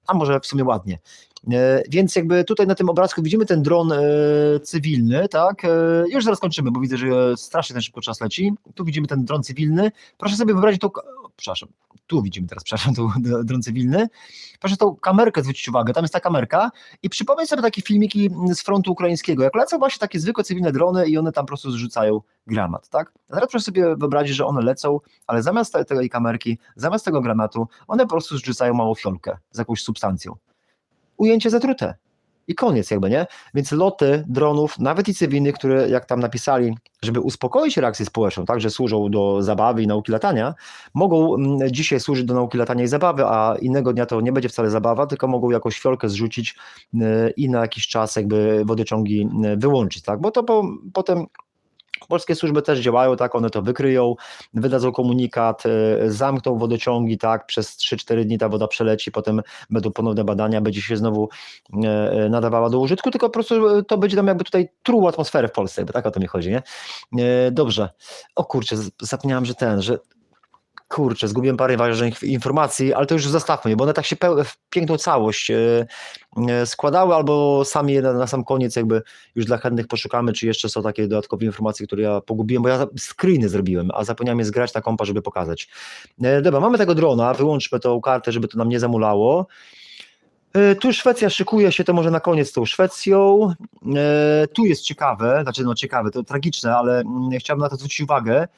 A może w sumie ładnie. Więc jakby tutaj na tym obrazku widzimy ten dron cywilny, tak? Już zaraz kończymy, bo widzę, że strasznie ten szybko czas leci. Tu widzimy ten dron cywilny. Proszę sobie wyobrazić tą, przepraszam, tu widzimy teraz, przepraszam, ten dron cywilny. Proszę tą kamerkę zwrócić uwagę, tam jest ta kamerka i przypomnij sobie takie filmiki z frontu ukraińskiego, jak lecą właśnie takie zwykłe cywilne drony i one tam po prostu zrzucają granat, tak? A teraz proszę sobie wyobrazić, że one lecą, ale zamiast tej kamerki, zamiast tego granatu, one po prostu zrzucają małą fiolkę z jakąś substancją. Ujęcie zatrute. I koniec jakby, nie? Więc loty dronów, nawet i cywilnych, które jak tam napisali, żeby uspokoić reakcję społeczną, tak, że służą do zabawy i nauki latania, mogą dzisiaj służyć do nauki latania i zabawy, a innego dnia to nie będzie wcale zabawa, tylko mogą jakąś fiolkę zrzucić i na jakiś czas jakby wodociągi wyłączyć, tak, bo to potem polskie służby też działają, tak, one to wykryją, wydadzą komunikat, zamkną wodociągi, tak, przez 3-4 dni ta woda przeleci, potem będą ponowne badania, będzie się znowu nadawała do użytku, tylko po prostu to będzie tam jakby tutaj truł atmosferę w Polsce, jakby tak o to mi chodzi, nie? Dobrze. O kurczę, zapomniałem, że kurczę, zgubiłem parę ważnych informacji, ale to już zostawmy, bo one tak się w piękną całość składały, albo sami je na sam koniec jakby już dla chętnych poszukamy, czy jeszcze są takie dodatkowe informacje, które ja pogubiłem, bo ja screeny zrobiłem, a zapomniałem je zgrać na kompa, żeby pokazać. Dobra, mamy tego drona, wyłączmy tą kartę, żeby to nam nie zamulało. Tu Szwecja szykuje się, to może na koniec z tą Szwecją. Tu jest ciekawe, znaczy no ciekawe, to tragiczne, ale chciałbym na to zwrócić uwagę,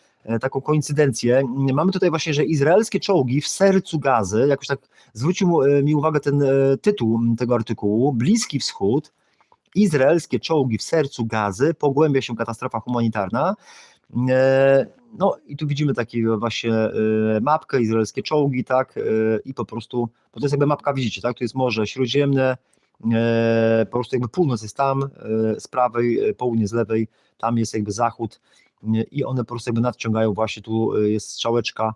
taką koincydencję. Mamy tutaj właśnie, że izraelskie czołgi w sercu Gazy, jakoś tak zwrócił mi uwagę ten tytuł tego artykułu, Bliski Wschód, izraelskie czołgi w sercu Gazy, pogłębia się katastrofa humanitarna. No i tu widzimy taką właśnie mapkę, izraelskie czołgi, tak, i po prostu, bo to jest jakby mapka, widzicie, tak, tu jest Morze Śródziemne, po prostu jakby północ jest tam, z prawej, południe z lewej, tam jest jakby zachód i one po prostu jakby nadciągają właśnie, tu jest strzałeczka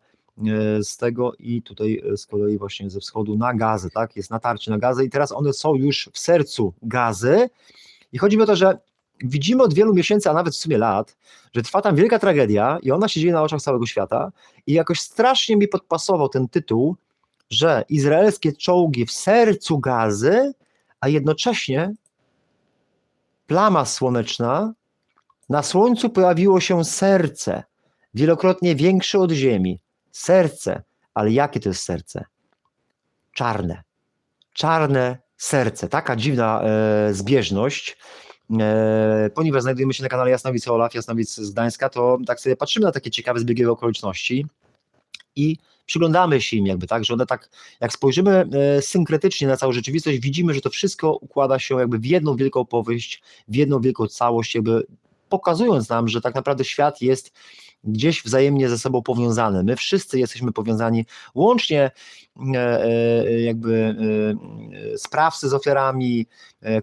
z tego i tutaj z kolei właśnie ze wschodu na Gazę, tak, jest natarcie na Gazę i teraz one są już w sercu Gazy i chodzi mi o to, że widzimy od wielu miesięcy, a nawet w sumie lat, że trwa tam wielka tragedia i ona się dzieje na oczach całego świata i jakoś strasznie mi podpasował ten tytuł, że izraelskie czołgi w sercu Gazy, a jednocześnie plama słoneczna, na słońcu pojawiło się serce, wielokrotnie większe od ziemi. Serce, ale jakie to jest serce? Czarne. Czarne serce, taka dziwna zbieżność. Ponieważ znajdujemy się na kanale Jasnowic Olaf, Jasnowic z Gdańska, to tak sobie patrzymy na takie ciekawe zbiegi okoliczności i przyglądamy się im jakby, tak, że one tak, jak spojrzymy synkretycznie na całą rzeczywistość, widzimy, że to wszystko układa się jakby w jedną wielką opowieść, w jedną wielką całość, jakby pokazując nam, że tak naprawdę świat jest gdzieś wzajemnie ze sobą powiązany. My wszyscy jesteśmy powiązani, łącznie jakby sprawcy z ofiarami,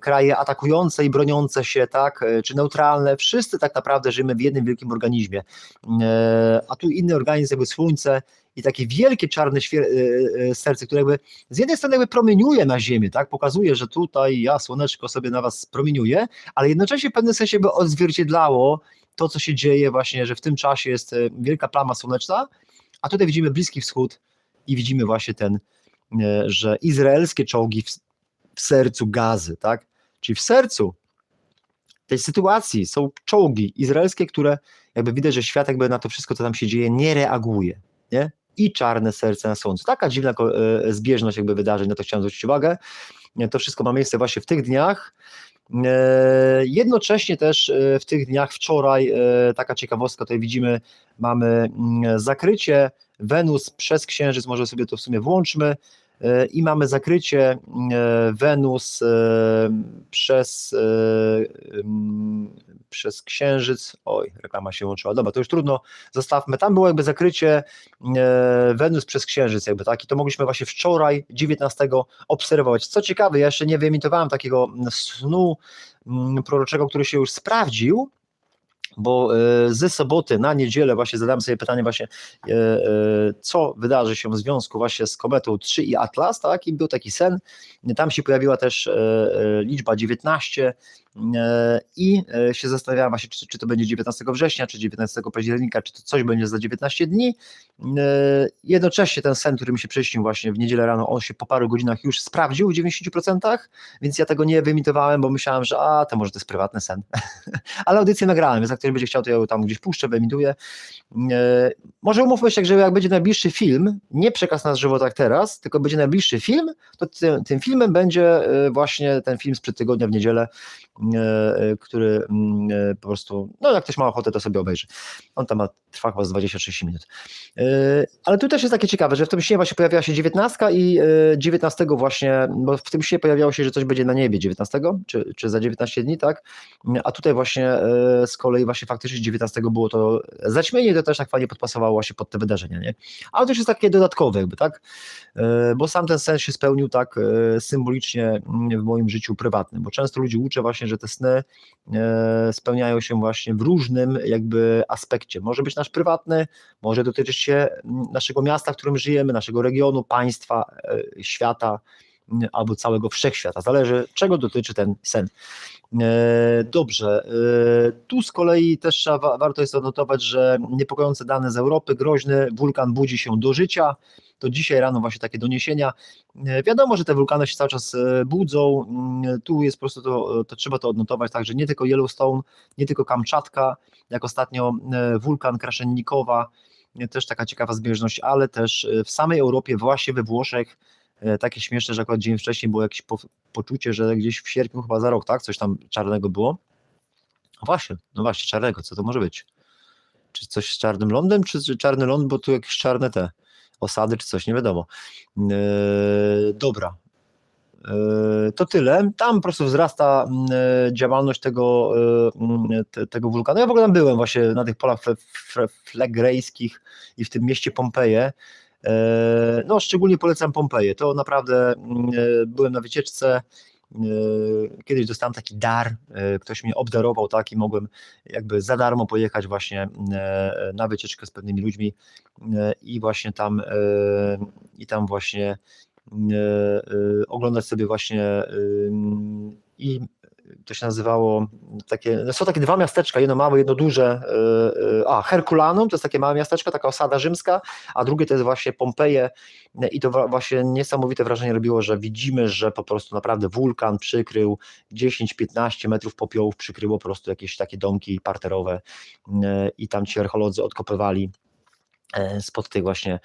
kraje atakujące i broniące się, tak, czy neutralne, wszyscy tak naprawdę żyjemy w jednym wielkim organizmie. A tu inny organizm, jakby słońce i takie wielkie czarne serce, które jakby z jednej strony jakby promieniuje na Ziemię, tak, pokazuje, że tutaj ja, słoneczko, sobie na was promieniuję, ale jednocześnie w pewnym sensie by odzwierciedlało to, co się dzieje właśnie, że w tym czasie jest wielka plama słoneczna, a tutaj widzimy Bliski Wschód i widzimy właśnie że izraelskie czołgi w sercu Gazy, tak? Czyli w sercu tej sytuacji są czołgi izraelskie, które jakby widać, że świat jakby na to wszystko, co tam się dzieje, nie reaguje, nie? I czarne serce na słońcu. Taka dziwna zbieżność jakby wydarzeń, na to chciałem zwrócić uwagę. To wszystko ma miejsce właśnie w tych dniach. Jednocześnie też w tych dniach wczoraj, taka ciekawostka, tutaj widzimy, mamy zakrycie Wenus przez Księżyc, może sobie to w sumie włączmy, i mamy zakrycie Wenus przez Księżyc. Oj, reklama się łączyła. Dobra, to już trudno, zostawmy. Tam było jakby zakrycie Wenus przez Księżyc, jakby tak, i to mogliśmy właśnie wczoraj, 19, obserwować. Co ciekawe, ja jeszcze nie wyemitowałem takiego snu proroczego, który się już sprawdził, bo ze soboty na niedzielę właśnie zadałem sobie pytanie właśnie, co wydarzy się w związku właśnie z kometą 3 i Atlas, tak, i był taki sen, tam się pojawiła też liczba 19 i się zastanawiałem właśnie, czy to będzie 19 września, czy 19 października, czy to coś będzie za 19 dni. Jednocześnie ten sen, który mi się przyśnił właśnie w niedzielę rano, on się po paru godzinach już sprawdził w 90%, więc ja tego nie wyemitowałem, bo myślałem, że to może to jest prywatny sen. Ale audycję nagrałem, więc jak ktoś będzie chciał, to ja ją tam gdzieś puszczę, wyemituję. Może umówmy się, że jak będzie najbliższy film, nie przekaz na żywo tak teraz, tylko będzie najbliższy film, to tym filmem będzie właśnie ten film sprzed tygodnia w niedzielę, który po prostu, no jak ktoś ma ochotę, to sobie obejrzy. On tam trwa chyba z 20-30 minut. Ale tu też jest takie ciekawe, że w tym śnie właśnie pojawiała się 19 i 19 właśnie, bo w tym śnie pojawiało się, że coś będzie na niebie 19, czy za 19 dni, tak? A tutaj właśnie z kolei właśnie faktycznie 19 było to zaćmienie, to też tak fajnie podpasowało właśnie pod te wydarzenia, nie? Ale to już jest takie dodatkowe jakby, tak? Bo sam ten sen się spełnił tak symbolicznie w moim życiu prywatnym, bo często ludzi uczę właśnie, że te sny spełniają się właśnie w różnym jakby aspekcie. Może być nasz prywatny, może dotyczyć się naszego miasta, w którym żyjemy, naszego regionu, państwa, świata albo całego wszechświata. Zależy, czego dotyczy ten sen. Dobrze, tu z kolei też warto jest odnotować, że niepokojące dane z Europy, groźny wulkan budzi się do życia, to dzisiaj rano właśnie takie doniesienia. Wiadomo, że te wulkany się cały czas budzą, tu jest po prostu to trzeba to odnotować, także nie tylko Yellowstone, nie tylko Kamczatka, jak ostatnio wulkan Kraszennikowa, też taka ciekawa zbieżność, ale też w samej Europie, właśnie we Włoszech, takie śmieszne, że akurat dzień wcześniej było jakieś poczucie, że gdzieś w sierpniu chyba za rok, tak, coś tam czarnego było. No właśnie, czarnego, co to może być? Czy coś z czarnym lądem, czy czarny ląd, bo tu jakieś czarne te osady, czy coś, nie wiadomo. Dobra. To tyle. Tam po prostu wzrasta działalność tego wulkanu. Ja w ogóle tam byłem właśnie na tych polach flegrejskich i w tym mieście Pompeje. No, szczególnie polecam Pompeję. To naprawdę byłem na wycieczce. Kiedyś dostałem taki dar, ktoś mnie obdarował, tak, i mogłem jakby za darmo pojechać właśnie na wycieczkę z pewnymi ludźmi i właśnie tam właśnie oglądać sobie właśnie i to się nazywało są takie dwa miasteczka, jedno małe, jedno duże, Herculanum, to jest takie małe miasteczko, taka osada rzymska, a drugie to jest właśnie Pompeje i to właśnie niesamowite wrażenie robiło, że widzimy, że po prostu naprawdę wulkan przykrył 10-15 metrów popiołów, przykryło po prostu jakieś takie domki parterowe i tam ci archeolodzy odkopywali spod tej właśnie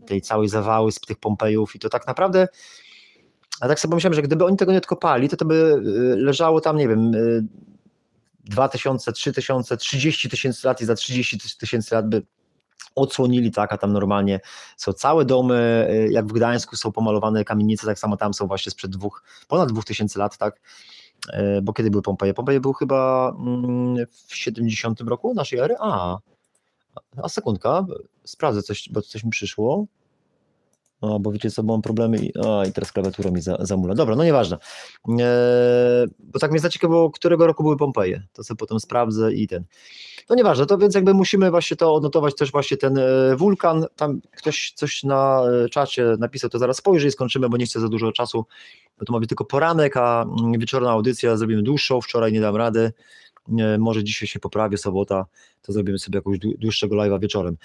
tej całej zawały, z tych Pompejów i to tak naprawdę, a tak sobie pomyślałem, że gdyby oni tego nie odkopali, to by leżało tam, nie wiem, 2000, 3000, 30 tysięcy lat i za 30 tysięcy lat by odsłonili, tak, a tam normalnie są całe domy, jak w Gdańsku są pomalowane kamienice, tak samo tam są właśnie sprzed ponad 2000 lat, tak, bo kiedy były Pompeje? Pompeje był chyba w 70 roku naszej ery, a sekundka, sprawdzę coś, bo coś mi przyszło. Bo wiecie co, bo mam problemy i teraz klawiatura mi zamula. Dobra, no nieważne. Bo tak mnie zaciekawiło, którego roku były Pompeje. To sobie potem sprawdzę i no nieważne, to więc jakby musimy właśnie to odnotować też właśnie ten wulkan. Tam ktoś coś na czacie napisał, to zaraz spojrzę i skończymy, bo nie chcę za dużo czasu, bo to ma być tylko poranek, a wieczorna audycja zrobimy dłuższą. Wczoraj nie dam rady. Może dzisiaj się poprawię, sobota, to zrobimy sobie jakąś dłuższego live'a wieczorem.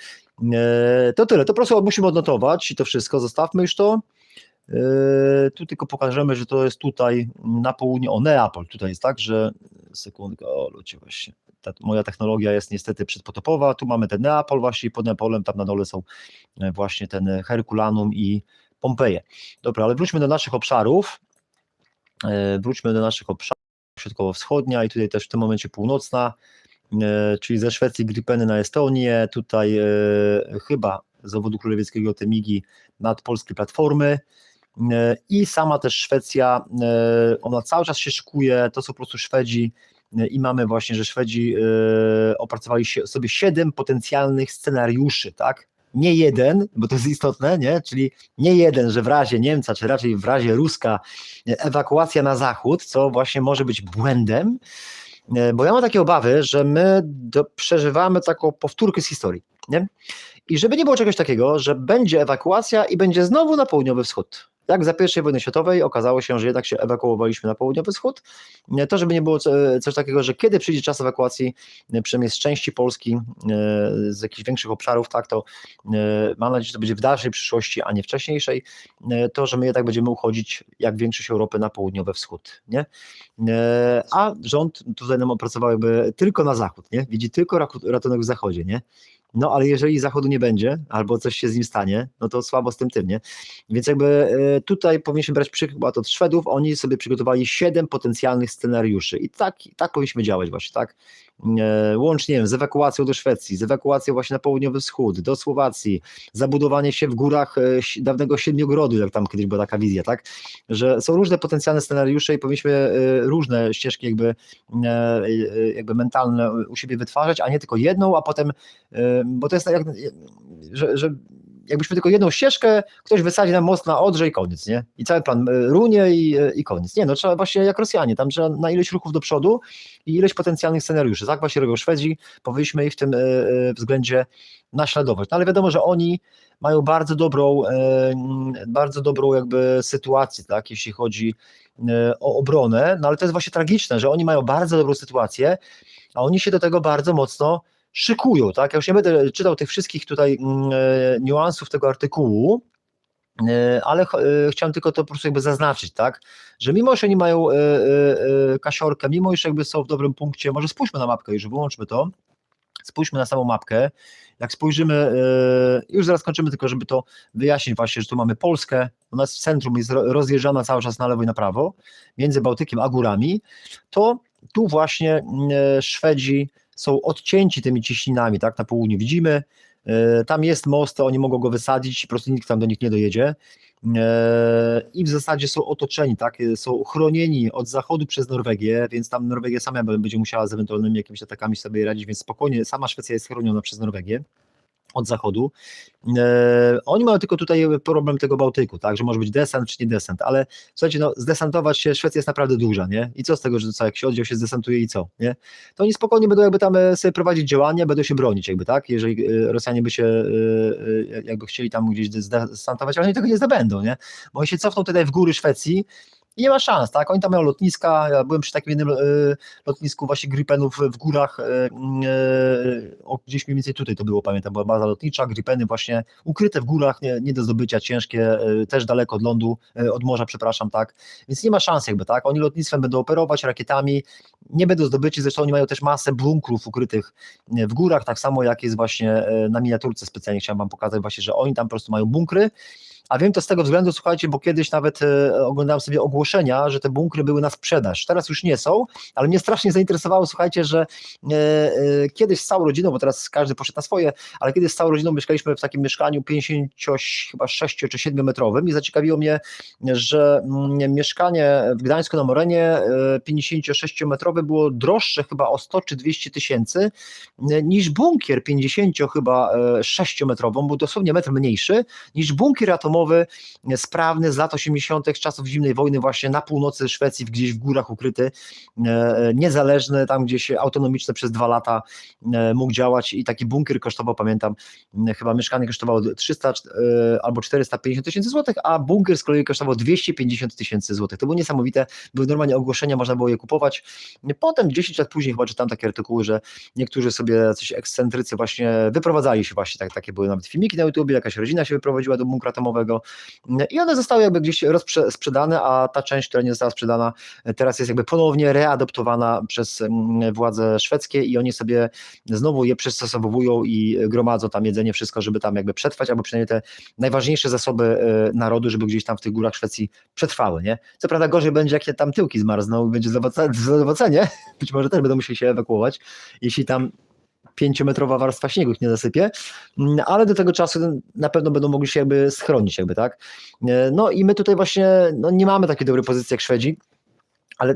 To tyle, to po prostu musimy odnotować i to wszystko, zostawmy już to. Tu tylko pokażemy, że to jest tutaj na południe, Neapol, tutaj jest tak, że sekundkę, ludzie właśnie, moja technologia jest niestety przedpotopowa, tu mamy ten Neapol właśnie i pod Neapolem tam na dole są właśnie ten Herculanum i Pompeje. Dobra, ale wróćmy do naszych obszarów. Wróćmy do naszych obszarów, środkowo-wschodnia i tutaj też w tym momencie północna, czyli ze Szwecji Gripeny na Estonię, tutaj chyba z obwodu królewickiego te migi nad polskie platformy i sama też Szwecja, ona cały czas się szykuje, to są po prostu Szwedzi i mamy właśnie, że Szwedzi opracowali sobie 7 potencjalnych scenariuszy, tak? Nie jeden, bo to jest istotne, nie? Czyli nie jeden, że w razie Niemca, czy raczej w razie Ruska ewakuacja na zachód, co właśnie może być błędem, bo ja mam takie obawy, że my przeżywamy taką powtórkę z historii, nie? I żeby nie było czegoś takiego, że będzie ewakuacja i będzie znowu na południowy wschód. Jak za I wojny światowej okazało się, że jednak się ewakuowaliśmy na południowy wschód, to żeby nie było coś takiego, że kiedy przyjdzie czas ewakuacji, przynajmniej z części Polski, z jakichś większych obszarów, tak, to mam nadzieję, że to będzie w dalszej przyszłości, a nie wcześniejszej, to, że my jednak będziemy uchodzić, jak większość Europy, na południowy wschód, nie? A rząd tutaj nam opracował jakby tylko na zachód, nie? Widzi tylko ratunek w zachodzie, nie? No ale jeżeli zachodu nie będzie, albo coś się z nim stanie, no to słabo z tym, nie? Więc jakby tutaj powinniśmy brać przykład od Szwedów, oni sobie przygotowali 7 potencjalnych scenariuszy i tak powinniśmy działać właśnie, tak? Łącznie, nie wiem, z ewakuacją do Szwecji, z ewakuacją właśnie na południowy wschód, do Słowacji, zabudowanie się w górach dawnego Siedmiogrodu, jak tam kiedyś była taka wizja, tak? Że są różne potencjalne scenariusze i powinniśmy różne ścieżki jakby mentalne u siebie wytwarzać, a nie tylko jedną, a potem, bo to jest tak, że jakbyśmy tylko jedną ścieżkę, ktoś wysadzi nam most na Odrze i koniec, nie? I cały plan runie i koniec. Nie, no trzeba właśnie jak Rosjanie, tam trzeba na ileś ruchów do przodu i ileś potencjalnych scenariuszy. Tak właśnie robią Szwedzi, powinniśmy ich w tym względzie naśladować. No ale wiadomo, że oni mają bardzo dobrą jakby sytuację, tak, jeśli chodzi o obronę, no ale to jest właśnie tragiczne, że oni mają bardzo dobrą sytuację, a oni się do tego bardzo mocno szykują, tak? Ja już nie będę czytał tych wszystkich tutaj niuansów tego artykułu, ale chciałem tylko to po prostu jakby zaznaczyć, tak? Że mimo, że oni mają kasiorkę, mimo, że jakby są w dobrym punkcie, może spójrzmy na mapkę, już wyłączmy to, spójrzmy na samą mapkę, jak spojrzymy, już zaraz kończymy, tylko żeby to wyjaśnić właśnie, że tu mamy Polskę, u nas w centrum jest rozjeżdżana cały czas na lewo i na prawo, między Bałtykiem a górami, to tu właśnie Szwedzi są odcięci tymi cieśninami, tak, na południu widzimy, tam jest most, to oni mogą go wysadzić, po prostu nikt tam do nich nie dojedzie i w zasadzie są otoczeni, tak, są chronieni od zachodu przez Norwegię, więc tam Norwegia sama będzie musiała z ewentualnymi jakimiś atakami sobie radzić, więc spokojnie, sama Szwecja jest chroniona przez Norwegię od zachodu. Oni mają tylko tutaj problem tego Bałtyku, tak, że może być desant czy nie desant, ale słuchajcie, no zdesantować się, Szwecja jest naprawdę duża, nie? I co z tego, że co, jak się oddział się zdesantuje i co, nie? To oni spokojnie będą jakby tam sobie prowadzić działania, będą się bronić jakby, tak? Jeżeli Rosjanie by się jakby chcieli tam gdzieś zdesantować, ale oni tego nie zdobędą, nie? Bo oni się cofną tutaj w góry Szwecji i nie ma szans, tak? Oni tam mają lotniska, ja byłem przy takim jednym lotnisku właśnie Gripenów w górach, gdzieś mniej więcej tutaj to było, pamiętam, była baza lotnicza, Gripeny właśnie ukryte w górach, nie do zdobycia, ciężkie, też daleko od lądu, od morza, przepraszam, tak? Więc nie ma szans jakby, tak? Oni lotnictwem będą operować, rakietami, nie będą zdobyci, zresztą oni mają też masę bunkrów ukrytych w górach, tak samo jak jest właśnie na miniaturce specjalnie chciałem wam pokazać właśnie, że oni tam po prostu mają bunkry. A wiem to z tego względu, słuchajcie, bo kiedyś nawet oglądałem sobie ogłoszenia, że te bunkry były na sprzedaż. Teraz już nie są, ale mnie strasznie zainteresowało, słuchajcie, że kiedyś z całą rodziną, bo teraz każdy poszedł na swoje, ale kiedyś z całą rodziną mieszkaliśmy w takim mieszkaniu 56 czy 7 metrowym i zaciekawiło mnie, że mieszkanie w Gdańsku na Morenie 56-metrowe było droższe chyba o 100 czy 200 tysięcy niż bunkier 50 chyba 6-metrową, był dosłownie metr mniejszy niż bunkier atomowy sprawny z lat 80., z czasów zimnej wojny właśnie na północy Szwecji, gdzieś w górach ukryty, niezależny, tam gdzieś autonomiczny przez 2 lata mógł działać i taki bunkier kosztował, pamiętam, chyba mieszkanie kosztowało 300 albo 450 tysięcy złotych, a bunkier z kolei kosztował 250 tysięcy złotych. To było niesamowite, były normalnie ogłoszenia, można było je kupować. Potem 10 lat później chyba czytam takie artykuły, że niektórzy sobie coś ekscentrycy właśnie wyprowadzali się właśnie, takie były nawet filmiki na YouTubie, jakaś rodzina się wyprowadziła do bunkra atomowego, nowego i one zostały jakby gdzieś sprzedane, a ta część, która nie została sprzedana, teraz jest jakby ponownie readoptowana przez władze szwedzkie i oni sobie znowu je przystosowują i gromadzą tam jedzenie, wszystko, żeby tam jakby przetrwać, albo przynajmniej te najważniejsze zasoby narodu, żeby gdzieś tam w tych górach Szwecji przetrwały, nie? Co prawda gorzej będzie, jak tam tyłki zmarzną i będzie zlewocenie, być może też będą musieli się ewakuować, jeśli tam 5-metrowa warstwa śniegu ich nie zasypie, ale do tego czasu na pewno będą mogli się jakby schronić, jakby tak. No i my tutaj właśnie nie mamy takiej dobrej pozycji jak Szwedzi, ale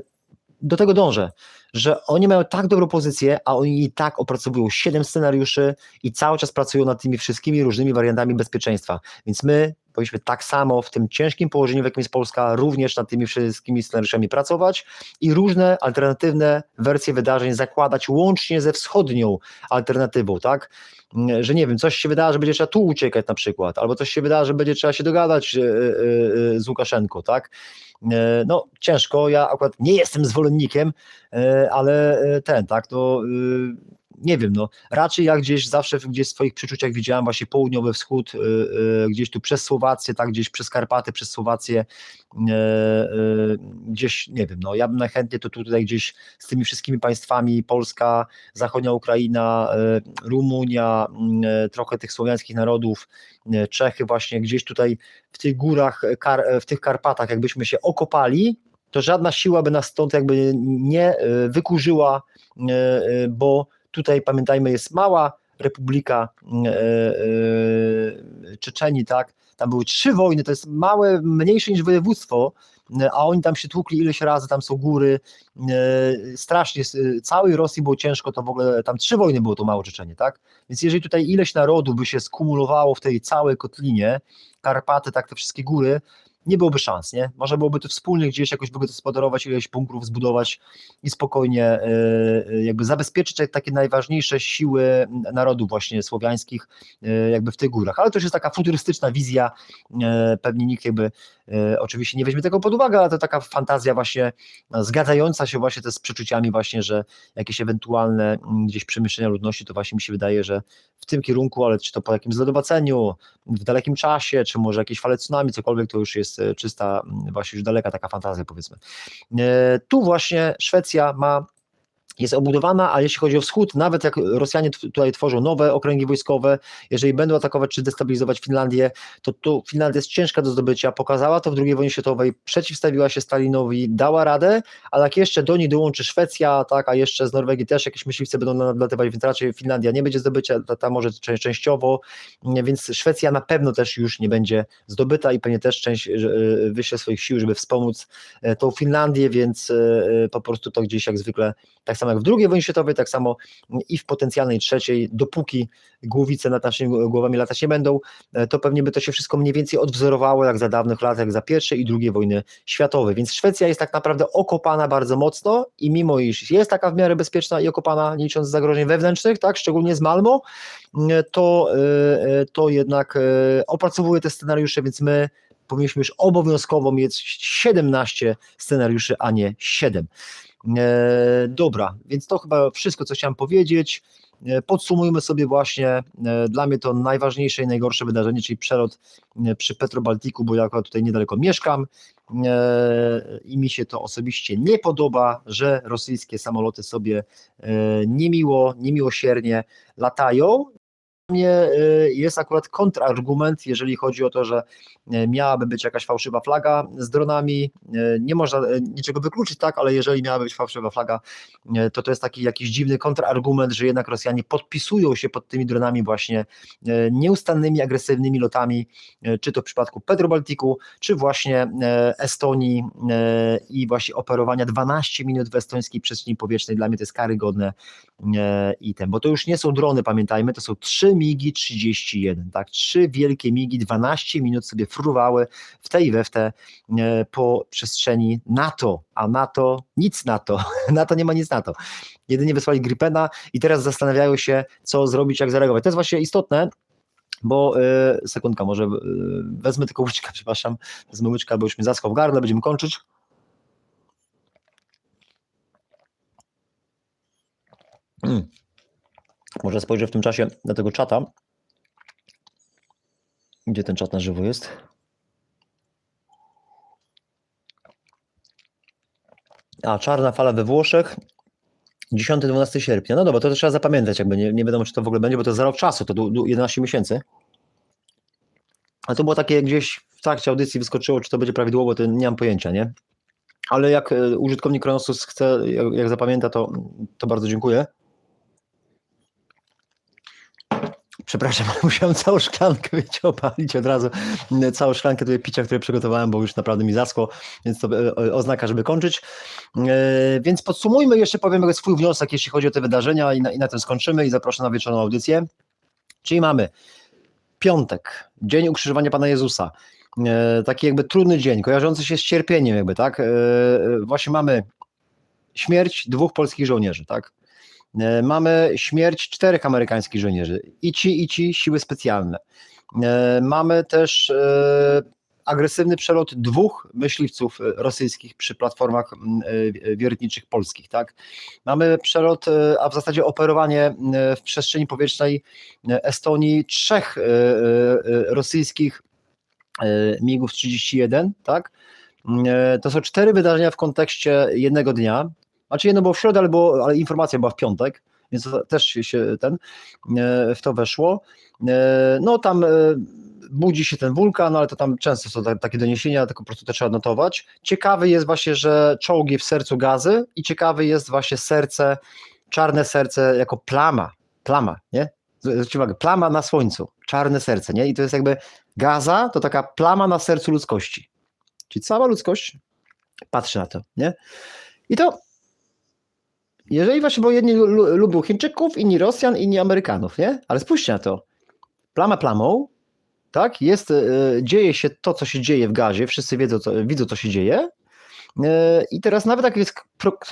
do tego dążę, że oni mają tak dobrą pozycję, a oni i tak opracowują 7 scenariuszy i cały czas pracują nad tymi wszystkimi różnymi wariantami bezpieczeństwa, więc my powinniśmy tak samo w tym ciężkim położeniu, w jakim jest Polska, również nad tymi wszystkimi scenariuszami pracować i różne alternatywne wersje wydarzeń zakładać łącznie ze wschodnią alternatywą, tak? Że nie wiem, coś się wydarzy, że będzie trzeba tu uciekać na przykład, albo coś się wydarzy, że będzie trzeba się dogadać z Łukaszenką, tak? No ciężko, ja akurat nie jestem zwolennikiem, ale tak, to nie wiem, no raczej ja gdzieś zawsze gdzieś w swoich przeczuciach widziałem właśnie południowy wschód, gdzieś tu przez Słowację, tak, gdzieś przez Karpaty, przez Słowację, gdzieś, nie wiem, no ja bym najchętniej to tutaj gdzieś z tymi wszystkimi państwami, Polska, zachodnia Ukraina, Rumunia, trochę tych słowiańskich narodów, Czechy właśnie, gdzieś tutaj w tych górach, w tych Karpatach, jakbyśmy się okopali, to żadna siła by nas stąd jakby nie wykurzyła, bo tutaj pamiętajmy jest mała republika Czeczenii, tak, tam były 3 wojny, to jest małe, mniejsze niż województwo, a oni tam się tłukli ileś razy, tam są góry, strasznie, całej Rosji było ciężko, to w ogóle tam 3 wojny było to mało Czeczenie, tak, więc jeżeli tutaj ileś narodu by się skumulowało w tej całej kotlinie, Karpaty, tak, te wszystkie góry, nie byłoby szans, nie? Można byłoby to wspólnie gdzieś jakoś wygospodarować, ileś bunkrów zbudować i spokojnie jakby zabezpieczyć takie najważniejsze siły narodów właśnie słowiańskich jakby w tych górach, ale to już jest taka futurystyczna wizja, pewnie nikt jakby oczywiście nie weźmie tego pod uwagę, ale to taka fantazja właśnie zgadzająca się właśnie też z przeczuciami właśnie, że jakieś ewentualne gdzieś przemieszczenia ludności, to właśnie mi się wydaje, że w tym kierunku, ale czy to po jakimś zlodowaceniu, w dalekim czasie, czy może jakieś fale tsunami, cokolwiek, to już jest czysta, właśnie już daleka taka fantazja, powiedzmy. Tu właśnie Szwecja jest obudowana, a jeśli chodzi o wschód, nawet jak Rosjanie tutaj tworzą nowe okręgi wojskowe, jeżeli będą atakować czy destabilizować Finlandię, to tu Finlandia jest ciężka do zdobycia, pokazała to w II wojnie światowej, przeciwstawiła się Stalinowi, dała radę, ale jak jeszcze do niej dołączy Szwecja, tak, a jeszcze z Norwegii też jakieś myśliwce będą nadlatywać, więc raczej Finlandia nie będzie zdobycia, ta może częściowo, więc Szwecja na pewno też już nie będzie zdobyta i pewnie też część wyśle swoich sił, żeby wspomóc tą Finlandię, więc po prostu to gdzieś jak zwykle, tak samo jak w II wojnie światowej, tak samo i w potencjalnej trzeciej, dopóki głowice nad naszymi głowami latać nie będą, to pewnie by to się wszystko mniej więcej odwzorowało jak za dawnych lat, jak za I i II wojny światowej, więc Szwecja jest tak naprawdę okopana bardzo mocno i mimo iż jest taka w miarę bezpieczna i okopana, nie licząc zagrożeń wewnętrznych, tak, szczególnie z Malmą, to jednak opracowuje te scenariusze, więc my powinniśmy już obowiązkowo mieć 17 scenariuszy, a nie 7. Dobra, więc to chyba wszystko, co chciałem powiedzieć. Podsumujmy sobie właśnie, dla mnie to najważniejsze i najgorsze wydarzenie, czyli przelot przy Petrobaltiku, bo ja akurat tutaj niedaleko mieszkam i mi się to osobiście nie podoba, że rosyjskie samoloty sobie niemiłosiernie latają. Mnie jest akurat kontrargument, jeżeli chodzi o to, że miałaby być jakaś fałszywa flaga z dronami, nie można niczego wykluczyć, tak, ale jeżeli miałaby być fałszywa flaga, to jest taki jakiś dziwny kontrargument, że jednak Rosjanie podpisują się pod tymi dronami właśnie nieustannymi, agresywnymi lotami, czy to w przypadku Petrobaltiku, czy właśnie Estonii i właśnie operowania 12 minut w estońskiej przestrzeni powietrznej, dla mnie to jest karygodne bo to już nie są drony, pamiętajmy, to są 3 MiG-31, tak, 3 wielkie MiG-i 12 minut sobie fruwały w te i we w te po przestrzeni NATO, a NATO, nic NATO, NATO nie ma nic NATO, jedynie wysłali Gripena i teraz zastanawiają się, co zrobić, jak zareagować. To jest właśnie istotne, bo sekundka, może wezmę tylko łyczkę, przepraszam, wezmę łyczkę, bo już mi zaschł w gardle, będziemy kończyć. Może spojrzę w tym czasie na tego czata. Gdzie ten czat na żywo jest? A, czarna fala we Włoszech, 10-12 sierpnia. No dobra, to trzeba zapamiętać, jakby nie wiadomo, czy to w ogóle będzie, bo to za rok czasu, to 11 miesięcy. A to było takie gdzieś w trakcie audycji wyskoczyło, czy to będzie prawidłowo, to nie mam pojęcia, nie? Ale jak użytkownik Chronosus chce, jak zapamięta, to bardzo dziękuję. Przepraszam, musiałem całą szklankę, wiecie, opalić od razu. Całą szklankę tutaj picia, które przygotowałem, bo już naprawdę mi zaschło, więc to oznaka, żeby kończyć. Więc podsumujmy, jeszcze powiem swój wniosek, jeśli chodzi o te wydarzenia i na tym skończymy i zaproszę na wieczorną audycję. Czyli mamy piątek, dzień ukrzyżowania Pana Jezusa. Taki jakby trudny dzień, kojarzący się z cierpieniem jakby, tak? Właśnie mamy śmierć 2 polskich żołnierzy, tak? Mamy śmierć 4 amerykańskich żołnierzy, i ci siły specjalne. Mamy też agresywny przelot 2 myśliwców rosyjskich przy platformach wiertniczych polskich, tak? Mamy przelot, a w zasadzie operowanie w przestrzeni powietrznej Estonii 3 rosyjskich MiG-ów 31, tak? To są 4 wydarzenia w kontekście jednego dnia. Znaczy jedno było w środę, ale informacja była w piątek, więc też się w to weszło. No tam budzi się ten wulkan, ale to tam często są takie doniesienia, tylko po prostu to trzeba notować. Ciekawy jest właśnie, że czołgi w sercu Gazy i ciekawy jest właśnie serce, czarne serce jako plama, nie? Zwróćcie uwagę, plama na słońcu, czarne serce, nie? I to jest jakby Gaza, to taka plama na sercu ludzkości. Czyli cała ludzkość patrzy na to, nie? I to jeżeli właśnie, bo jedni lubią Chińczyków, inni Rosjan, inni Amerykanów, nie? Ale spójrzcie na to. Plama plamą, tak? Dzieje się to, co się dzieje w Gazie, wszyscy widzą, co się dzieje. I teraz nawet jak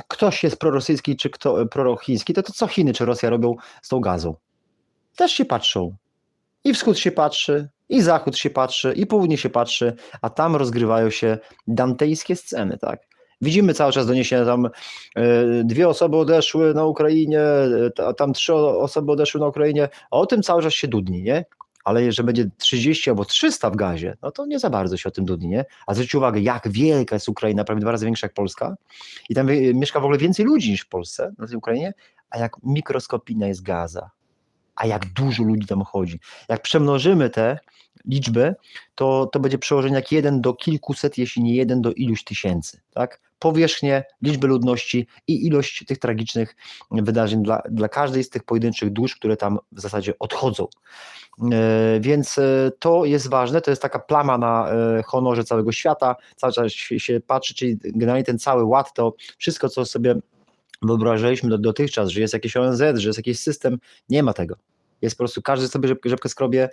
ktoś jest prorosyjski, czy prorochiński, to co Chiny czy Rosja robią z tą Gazą? Też się patrzą. I wschód się patrzy, i zachód się patrzy, i południe się patrzy, a tam rozgrywają się dantejskie sceny, tak? Widzimy cały czas doniesienia, tam 2 osoby odeszły na Ukrainie, tam 3 osoby odeszły na Ukrainie, a o tym cały czas się dudni, nie? Ale że będzie 30 albo 300 w Gazie, no to nie za bardzo się o tym dudni, nie? A zwróćcie uwagę, jak wielka jest Ukraina, prawie 2 razy większa jak Polska i tam mieszka w ogóle więcej ludzi niż w Polsce na tej Ukrainie, a jak mikroskopijna jest Gaza. A jak dużo ludzi tam chodzi. Jak przemnożymy te liczby, to będzie przełożenie jak 1 do kilkuset, jeśli nie 1 do iluś tysięcy. Tak? Powierzchnię, liczbę ludności i ilość tych tragicznych wydarzeń dla każdej z tych pojedynczych dusz, które tam w zasadzie odchodzą. Więc to jest ważne, to jest taka plama na honorze całego świata, cały czas się patrzy, czyli generalnie ten cały ład, to wszystko, co sobie wyobrażaliśmy dotychczas, że jest jakieś ONZ, że jest jakiś system, nie ma tego. Jest po prostu, każdy sobie rzepkę skrobie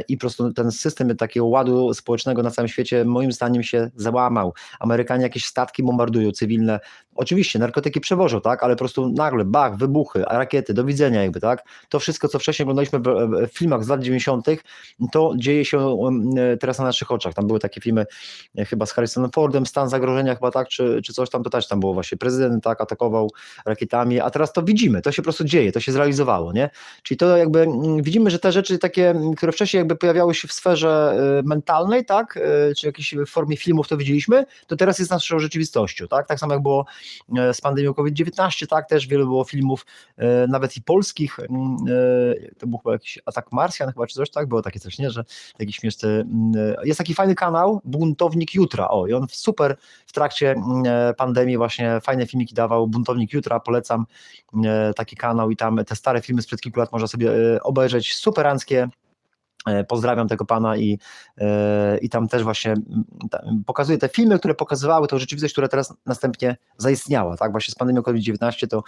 i po prostu ten system takiego ładu społecznego na całym świecie moim zdaniem się załamał. Amerykanie jakieś statki bombardują cywilne, oczywiście narkotyki przewożą, tak, ale po prostu nagle, bach, wybuchy, rakiety, do widzenia jakby, tak. To wszystko, co wcześniej oglądaliśmy w filmach z lat 90., to dzieje się teraz na naszych oczach. Tam były takie filmy chyba z Harrisonem Fordem, Stan zagrożenia chyba, tak, czy coś tam, to też tam było właśnie, prezydent tak atakował rakietami, a teraz to widzimy, to się po prostu dzieje, to się zrealizowało, nie? Czyli to jakby widzimy, że te rzeczy takie, które wcześniej jakby pojawiały się w sferze mentalnej, tak, czy jakiejś w formie filmów to widzieliśmy, to teraz jest naszą rzeczywistością, tak? Tak samo jak było z pandemią COVID-19, tak, też wiele było filmów, nawet i polskich, to był chyba jakiś Atak Marsjan chyba, czy coś, tak, było takie coś, nie, że jakiś śmieszny, jest taki fajny kanał, Buntownik Jutra, i on super w trakcie pandemii właśnie fajne filmiki dawał, Buntownik Jutra, polecam taki kanał i tam te stare filmy sprzed kilku lat można sobie obejrzeć, superanckie. Pozdrawiam tego pana i tam też właśnie pokazuje te filmy, które pokazywały tą rzeczywistość, która teraz następnie zaistniała, tak, właśnie z pandemią COVID-19 to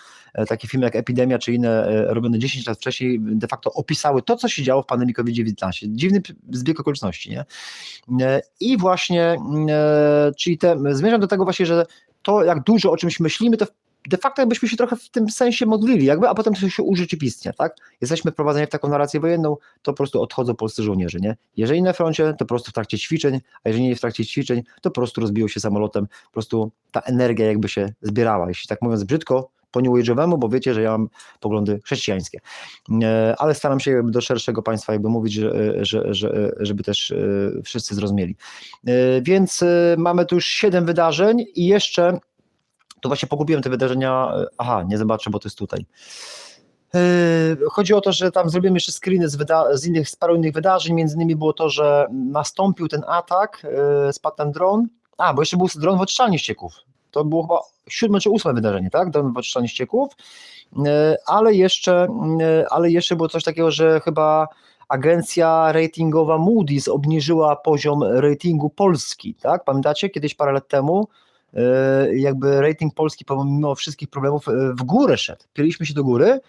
takie filmy jak Epidemia czy inne robione 10 lat wcześniej de facto opisały to, co się działo w pandemii COVID-19. Dziwny zbieg okoliczności, nie? I właśnie, czyli zmierzam do tego właśnie, że to jak dużo o czymś myślimy, to de facto jakbyśmy się trochę w tym sensie modlili, jakby, a potem to się urzeczywistnia, tak? Jesteśmy wprowadzeni w taką narrację wojenną, to po prostu odchodzą polscy żołnierze, nie? Jeżeli na froncie, to po prostu w trakcie ćwiczeń, a jeżeli nie w trakcie ćwiczeń, to po prostu rozbiją się samolotem, po prostu ta energia jakby się zbierała, jeśli tak mówiąc brzydko, po New Age'owemu, bo wiecie, że ja mam poglądy chrześcijańskie, ale staram się jakby do szerszego państwa jakby mówić, żeby też wszyscy zrozumieli. Więc mamy tu już 7 wydarzeń i jeszcze To właśnie pogubiłem te wydarzenia, aha, nie zobaczę, bo to jest tutaj. Chodzi o to, że tam zrobiłem jeszcze screeny z paru innych wydarzeń, między innymi było to, że nastąpił ten atak, spadł ten dron, bo jeszcze był dron w oczyszczalni ścieków, to było chyba 7 czy 8 wydarzenie, tak, dron w oczyszczalni ścieków, ale jeszcze było coś takiego, że chyba agencja ratingowa Moody's obniżyła poziom ratingu Polski, tak, pamiętacie, kiedyś parę lat temu, jakby rating Polski pomimo wszystkich problemów w górę szedł, pyliśmy się do góry,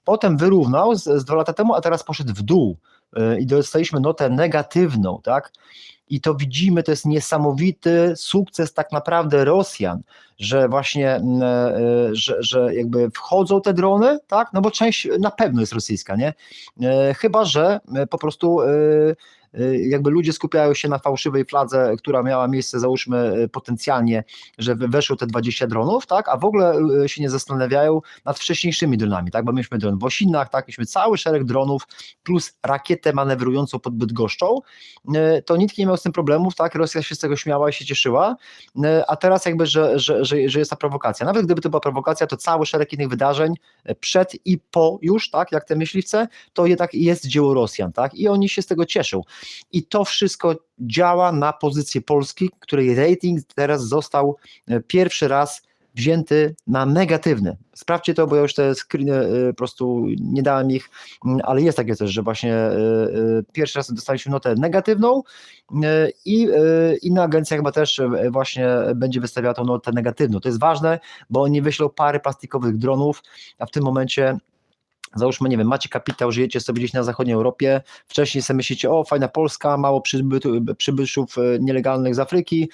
potem wyrównał z 2 lata temu, a teraz poszedł w dół i dostaliśmy notę negatywną, tak? I to widzimy, to jest niesamowity sukces tak naprawdę Rosjan, że właśnie, że jakby wchodzą te drony, tak? No bo część na pewno jest rosyjska, nie? Chyba że po prostu jakby ludzie skupiają się na fałszywej fladze, która miała miejsce, załóżmy potencjalnie, że weszło te 20 dronów, tak, a w ogóle się nie zastanawiają nad wcześniejszymi dronami, tak, bo mieliśmy dron w Osinach, tak, mieliśmy cały szereg dronów plus rakietę manewrującą pod Bydgoszczą, to nikt nie miał z tym problemów, tak, Rosja się z tego śmiała i się cieszyła, a teraz jakby, że jest ta prowokacja, nawet gdyby to była prowokacja, to cały szereg innych wydarzeń przed i po już, tak, jak te myśliwce, to jednak jest dzieło Rosjan, tak, i oni się z tego cieszą. I to wszystko działa na pozycję Polski, której rating teraz został pierwszy raz wzięty na negatywny. Sprawdźcie to, bo ja już te screeny po prostu nie dałem ich, ale jest takie też, że właśnie pierwszy raz dostaliśmy notę negatywną i inna agencja chyba też właśnie będzie wystawiała tą notę negatywną. To jest ważne, bo oni wyślą parę plastikowych dronów, a w tym momencie załóżmy, nie wiem, macie kapitał, żyjecie sobie gdzieś na zachodniej Europie, wcześniej sobie myślicie, o fajna Polska, mało przybyszów nielegalnych z Afryki,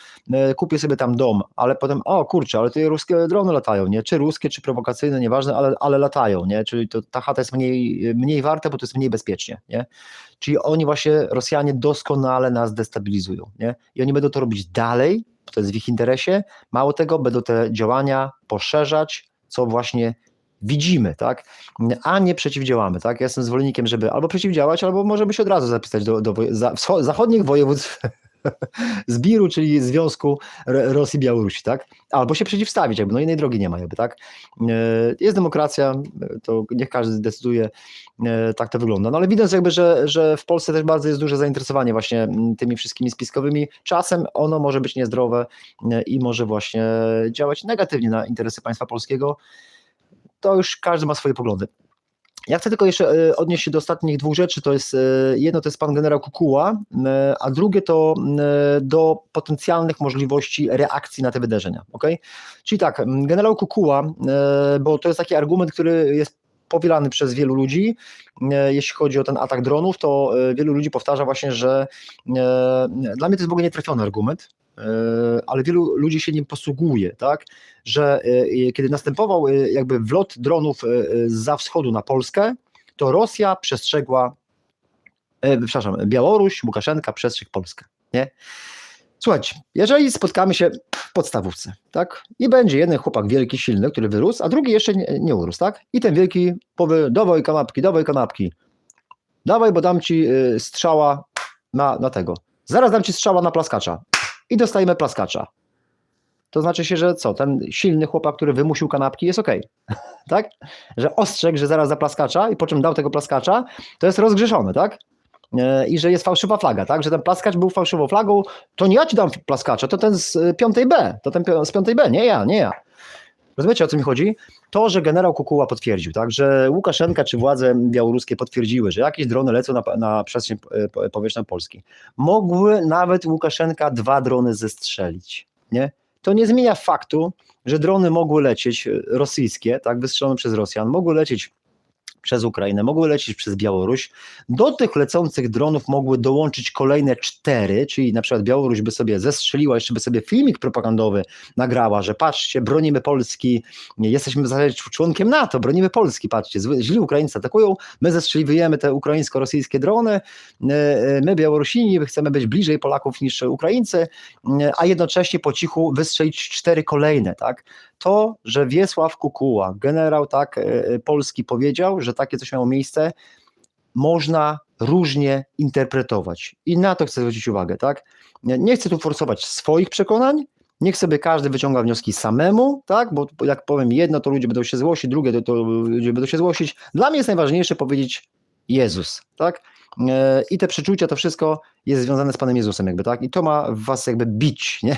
kupię sobie tam dom, ale potem, o kurczę, ale tutaj ruskie drony latają, nie? Czy ruskie, czy prowokacyjne, nieważne, ale latają, nie? Czyli to ta chata jest mniej warta, bo to jest mniej bezpiecznie, nie? Czyli oni właśnie, Rosjanie doskonale nas destabilizują, nie? I oni będą to robić dalej, bo to jest w ich interesie, mało tego, będą te działania poszerzać, co właśnie widzimy, tak, a nie przeciwdziałamy, tak, ja jestem zwolennikiem, żeby albo przeciwdziałać, albo może by się od razu zapisać do zachodnich województw ZBIR-u, czyli Związku Rosji i Białorusi, tak, albo się przeciwstawić, jakby, no innej drogi nie ma, jakby, tak, jest demokracja, to niech każdy decyduje, tak to wygląda, no ale widać jakby, że w Polsce też bardzo jest duże zainteresowanie właśnie tymi wszystkimi spiskowymi, czasem ono może być niezdrowe i może właśnie działać negatywnie na interesy państwa polskiego, to już każdy ma swoje poglądy. Ja chcę tylko jeszcze odnieść się do ostatnich 2 rzeczy, to jest jedno to jest pan generał Kukuła, a drugie to do potencjalnych możliwości reakcji na te wydarzenia, okay? Czyli tak, generał Kukuła, bo to jest taki argument, który jest powielany przez wielu ludzi, jeśli chodzi o ten atak dronów, to wielu ludzi powtarza właśnie, że dla mnie to jest w ogóle nietrafiony argument, ale wielu ludzi się nim posługuje, tak, że kiedy następował jakby wlot dronów zza wschodu na Polskę, to Rosja przestrzegła, Białoruś, Łukaszenka przestrzegł Polskę, nie? Słuchajcie, jeżeli spotkamy się w podstawówce, tak, i będzie jeden chłopak wielki, silny, który wyrósł, a drugi jeszcze nie urósł, tak, i ten wielki powie, dawaj kanapki, dawaj, bo dam ci strzała na tego, zaraz dam ci strzała na plaskacza i dostajemy plaskacza. To znaczy się, że co, ten silny chłopak, który wymusił kanapki, jest okej, tak, że ostrzegł, że zaraz da plaskacza i po czym dał tego plaskacza, to jest rozgrzeszony, tak, i że jest fałszywa flaga, tak, że ten plaskacz był fałszywą flagą, to nie ja ci dam plaskacza, to ten z 5B, to ten z 5B, nie ja. Rozumiecie, o co mi chodzi? To, że generał Kukuła potwierdził, tak, że Łukaszenka czy władze białoruskie potwierdziły, że jakieś drony lecą na przestrzeń powietrzną Polski. Mogły nawet Łukaszenka 2 drony zestrzelić, nie? To nie zmienia faktu, że drony mogły lecieć rosyjskie, tak, wystrzelone przez Rosjan, mogły lecieć przez Ukrainę, mogły lecieć przez Białoruś. Do tych lecących dronów mogły dołączyć kolejne 4, czyli na przykład Białoruś by sobie zestrzeliła, jeszcze by sobie filmik propagandowy nagrała, że patrzcie, bronimy Polski, jesteśmy członkiem NATO, bronimy Polski, patrzcie, źli Ukraińcy atakują, my zestrzeliwujemy te ukraińsko-rosyjskie drony, my Białorusini chcemy być bliżej Polaków niż Ukraińcy, a jednocześnie po cichu wystrzelić 4 kolejne, tak? To, że Wiesław Kukuła, generał tak polski powiedział, że takie coś miało miejsce, można różnie interpretować i na to chcę zwrócić uwagę, tak? Nie chcę tu forsować swoich przekonań, Niech sobie każdy wyciąga wnioski samemu, tak? Bo jak powiem jedno, to ludzie będą się złościć, drugie to ludzie będą się złościć. Dla mnie jest najważniejsze powiedzieć Jezus, tak? I te przeczucia, to wszystko jest związane z Panem Jezusem jakby, tak? I to ma was jakby bić, nie?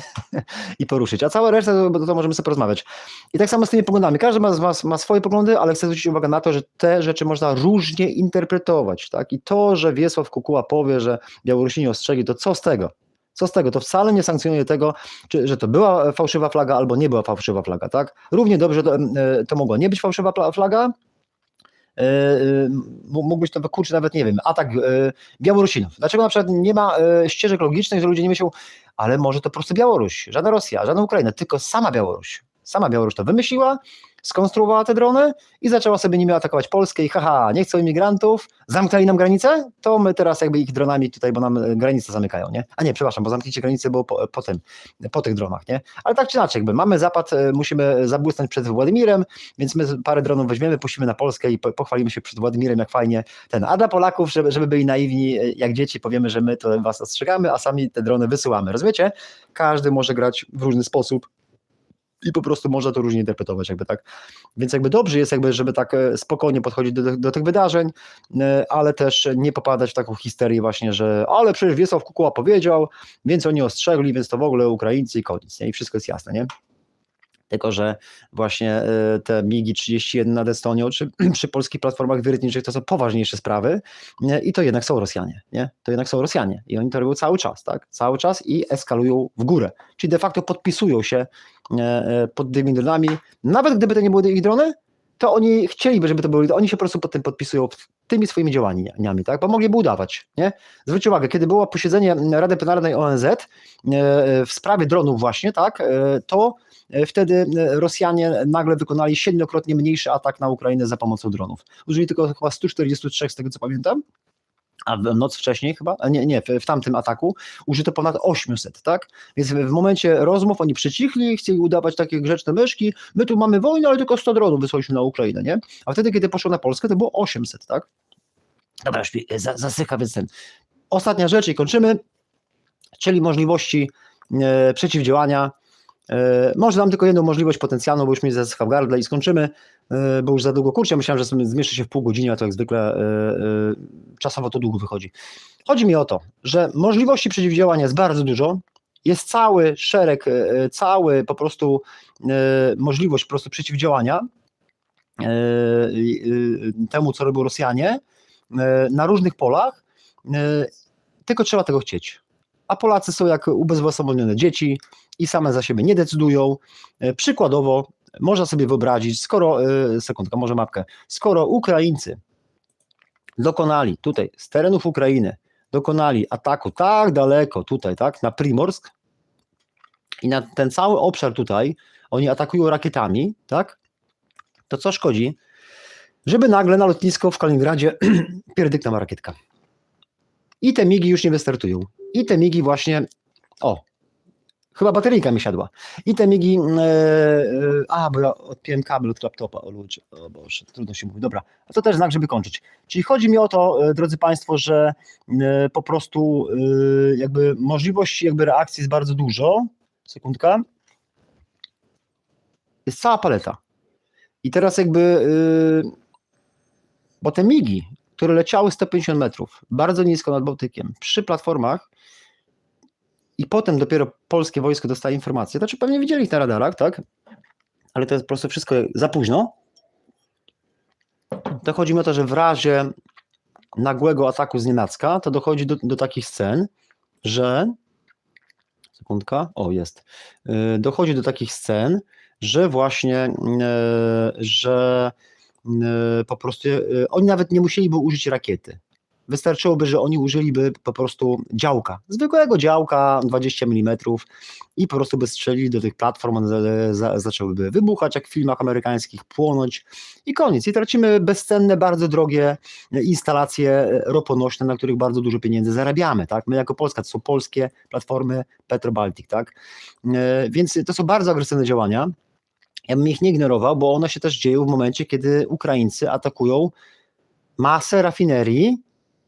I poruszyć. A cała reszta to możemy sobie porozmawiać. I tak samo z tymi poglądami. Każdy ma swoje poglądy, ale chcę zwrócić uwagę na to, że te rzeczy można różnie interpretować, tak? I to, że Wiesław Kukuła powie, że Białorusini ostrzegli, to co z tego? Co z tego? To wcale nie sankcjonuje tego, że to była fałszywa flaga albo nie była fałszywa flaga, tak? Równie dobrze to mogła nie być fałszywa flaga, mógł być to, kurczę, nawet nie wiem, atak Białorusinów. Dlaczego na przykład nie ma ścieżek logicznych, że ludzie nie myślą, ale może to po prostu Białoruś, żadna Rosja, żadna Ukraina, tylko sama Białoruś. Sama Białoruś to wymyśliła, skonstruowała te drony i zaczęła sobie nimi atakować Polskę i haha, nie chcą imigrantów, zamknęli nam granicę, to my teraz jakby ich dronami tutaj, bo nam granice zamykają, nie? A nie, przepraszam, bo zamknięcie granicy było po tych dronach, nie? Ale tak czy inaczej, jakby mamy zapad, musimy zabłysnąć przed Władimirem, więc my parę dronów weźmiemy, puścimy na Polskę i pochwalimy się przed Władimirem, jak fajnie a dla Polaków, żeby byli naiwni, jak dzieci, powiemy, że my to was ostrzegamy, a sami te drony wysyłamy. Rozumiecie? Każdy może grać w różny sposób i po prostu można to różnie interpretować, jakby tak. Więc jakby dobrze jest, jakby, żeby tak spokojnie podchodzić do tych wydarzeń, ale też nie popadać w taką histerię właśnie, że ale przecież Wiesław Kukuła powiedział, więc oni ostrzegli, więc to w ogóle Ukraińcy i koniec, nie? I wszystko jest jasne, nie? Tylko że właśnie te MiG-31 nad Estonią, czy przy polskich platformach wiertniczych to są poważniejsze sprawy i to jednak są Rosjanie, nie? To jednak są Rosjanie i oni to robią cały czas, tak? Cały czas i eskalują w górę, czyli de facto podpisują się pod tymi dronami, nawet gdyby to nie były ich drony, to oni chcieliby, żeby to były, oni się po prostu pod tym podpisują tymi swoimi działaniami, tak? Bo mogliby udawać, nie? Zwróćcie uwagę, kiedy było posiedzenie Rady Plenarnej ONZ w sprawie dronów właśnie, tak? To wtedy Rosjanie nagle wykonali 7-krotnie mniejszy atak na Ukrainę za pomocą dronów. Użyli tylko chyba 143 z tego co pamiętam, a w noc wcześniej chyba, w tamtym ataku użyto ponad 800, tak? Więc w momencie rozmów oni przycichli, chcieli udawać takie grzeczne myszki, my tu mamy wojnę, ale tylko 100 dronów wysłaliśmy na Ukrainę, nie? A wtedy, kiedy poszło na Polskę, to było 800, tak? Dobra, zasycha, więc ostatnia rzecz i kończymy, czyli możliwości przeciwdziałania. Może dam tylko jedną możliwość potencjalną, bo już mi zasycha w gardle i skończymy, bo już za długo kurczę. Myślałem, że zmieszczę się w pół godziny, a to jak zwykle czasowo to długo wychodzi. Chodzi mi o to, że możliwości przeciwdziałania jest bardzo dużo, jest cały szereg, po prostu możliwość po prostu przeciwdziałania temu, co robią Rosjanie na różnych polach, tylko trzeba tego chcieć. A Polacy są jak ubezwłasnowolnione dzieci i same za siebie nie decydują. Przykładowo można sobie wyobrazić, skoro Ukraińcy dokonali tutaj z terenów Ukrainy, dokonali ataku tak daleko tutaj, tak, na Primorsk i na ten cały obszar tutaj oni atakują rakietami, tak, to co szkodzi, żeby nagle na lotnisko w Kaliningradzie pierdyknęła rakietka. I te migi już nie wystartują. I te migi właśnie, chyba bateryjka mi siadła. I te migi, bo ja odpiąłem kabel od laptopa, o Boże, trudno się mówi, dobra, a to też znak, żeby kończyć. Czyli chodzi mi o to, drodzy Państwo, że po prostu jakby możliwości jakby reakcji jest bardzo dużo, sekundka, jest cała paleta. I teraz jakby, bo te migi, które leciały 150 metrów, bardzo nisko nad Bałtykiem, przy platformach i potem dopiero polskie wojsko dostaje informacje, znaczy pewnie widzieli ich na radarach, tak? Ale to jest po prostu wszystko za późno. To chodzi mi o to, że w razie nagłego ataku z nienacka, to dochodzi do takich scen, że dochodzi do takich scen, że właśnie, że po prostu oni nawet nie musieliby użyć rakiety. Wystarczyłoby, że oni użyliby po prostu działka, zwykłego działka 20 mm i po prostu by strzelili do tych platform, one zaczęłyby wybuchać jak w filmach amerykańskich, płonąć i koniec. I tracimy bezcenne, bardzo drogie instalacje roponośne, na których bardzo dużo pieniędzy zarabiamy. Tak? My jako Polska to są polskie platformy Petrobaltic. Tak? Więc to są bardzo agresywne działania. Ja bym ich nie ignorował, bo one się też dzieją w momencie, kiedy Ukraińcy atakują masę rafinerii,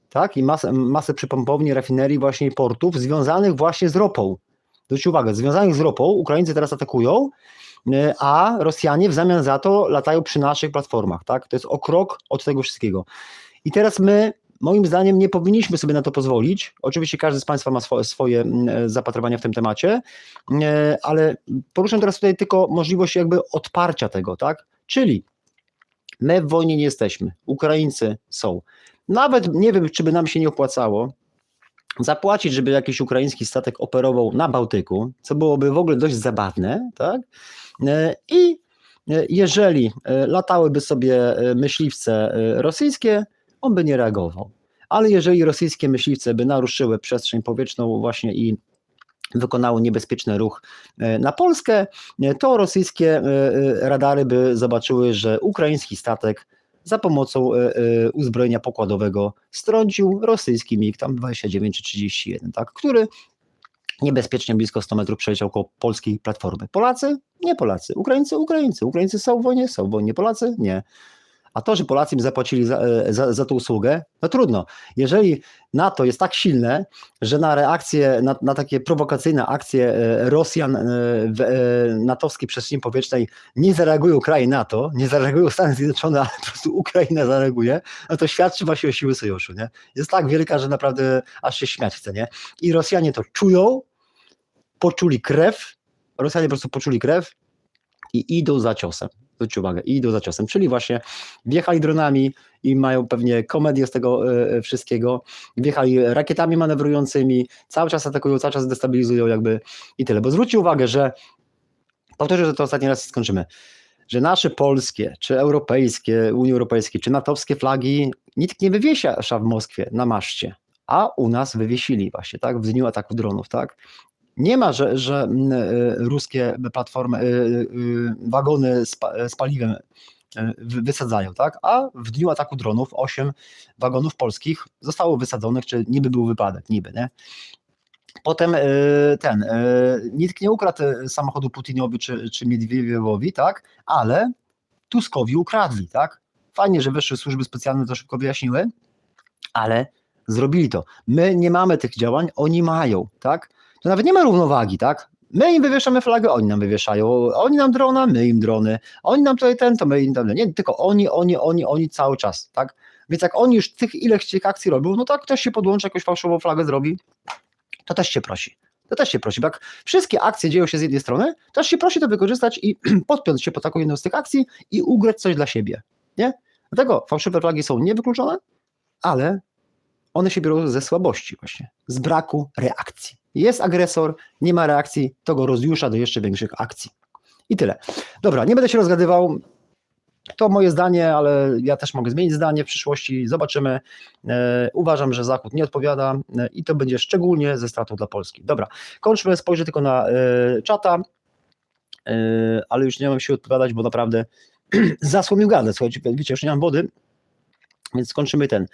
tak, i masę przypompowni, rafinerii właśnie portów związanych właśnie z ropą. Zwróćcie uwagę, związanych z ropą Ukraińcy teraz atakują, a Rosjanie w zamian za to latają przy naszych platformach, tak? To jest o krok od tego wszystkiego. I teraz my, moim zdaniem, nie powinniśmy sobie na to pozwolić. Oczywiście każdy z Państwa ma swoje zapatrowania w tym temacie, ale poruszam teraz tutaj tylko możliwość jakby odparcia tego, tak? Czyli my w wojnie nie jesteśmy, Ukraińcy są. Nawet nie wiem, czy by nam się nie opłacało zapłacić, żeby jakiś ukraiński statek operował na Bałtyku, co byłoby w ogóle dość zabawne, tak? I jeżeli latałyby sobie myśliwce rosyjskie, on by nie reagował. Ale jeżeli rosyjskie myśliwce by naruszyły przestrzeń powietrzną właśnie i wykonały niebezpieczny ruch na Polskę, to rosyjskie radary by zobaczyły, że ukraiński statek za pomocą uzbrojenia pokładowego strącił rosyjski MiG tam 29 czy 31, tak, który niebezpiecznie blisko 100 metrów przeleciał koło polskiej platformy. Polacy? Nie Polacy. Ukraińcy? Ukraińcy. Ukraińcy są w wojnie? Są w wojnie. Polacy? Nie. A to, że Polacy im zapłacili za tę usługę, no trudno. Jeżeli NATO jest tak silne, że na reakcję, na takie prowokacyjne akcje Rosjan w natowskiej przestrzeni powietrznej nie zareagują kraje NATO, nie zareagują Stany Zjednoczone, ale po prostu Ukraina zareaguje, no to świadczy właśnie o siły sojuszu. Nie? Jest tak wielka, że naprawdę aż się śmiać chce. Nie? I Rosjanie to czują, poczuli krew, Rosjanie po prostu poczuli krew i idą za ciosem. Zwróćcie uwagę, i idą za ciosem, czyli właśnie wjechali dronami i mają pewnie komedię z tego wszystkiego, wjechali rakietami manewrującymi, cały czas atakują, cały czas destabilizują jakby i tyle. Bo zwróćcie uwagę, że, powtórzę, że to ostatni raz skończymy, że nasze polskie, czy europejskie, Unii Europejskiej, czy natowskie flagi nikt nie wywiesza w Moskwie na maszcie, a u nas wywiesili właśnie, tak, w dniu ataku dronów, tak. Nie ma, że ruskie platformy, wagony z paliwem wysadzają, tak? A w dniu ataku dronów 8 wagonów polskich zostało wysadzonych, czy niby był wypadek, niby, nie? Potem nikt nie ukradł samochodu Putinowi czy Miedwiediewowi, tak? Ale Tuskowi ukradli, tak? Fajnie, że wyższe służby specjalne to szybko wyjaśniły, ale zrobili to. My nie mamy tych działań, oni mają, tak? To nawet nie ma równowagi, tak? My im wywieszamy flagę, oni nam wywieszają, oni nam drona, my im drony, oni nam tutaj to my im tam, nie, tylko oni cały czas, tak? Więc jak oni już ileś tych akcji robią, no to ktoś się podłączy, jakąś fałszywą flagę zrobi, to też się prosi. To też się prosi, bo jak wszystkie akcje dzieją się z jednej strony, to też się prosi to wykorzystać i podpiąć się pod taką jedną z tych akcji i ugrać coś dla siebie, nie? Dlatego fałszywe flagi są niewykluczone, ale one się biorą ze słabości właśnie, z braku reakcji. Jest agresor, nie ma reakcji, to go rozjusza do jeszcze większych akcji. I tyle. Dobra, nie będę się rozgadywał. To moje zdanie, ale ja też mogę zmienić zdanie w przyszłości. Zobaczymy. Uważam, że Zachód nie odpowiada i to będzie szczególnie ze stratą dla Polski. Dobra, kończmy, spojrzę tylko na czata, ale już nie mam siły odpowiadać, bo naprawdę zasło mi gadę. Słuchajcie, wiecie, już nie mam wody, więc skończymy ten.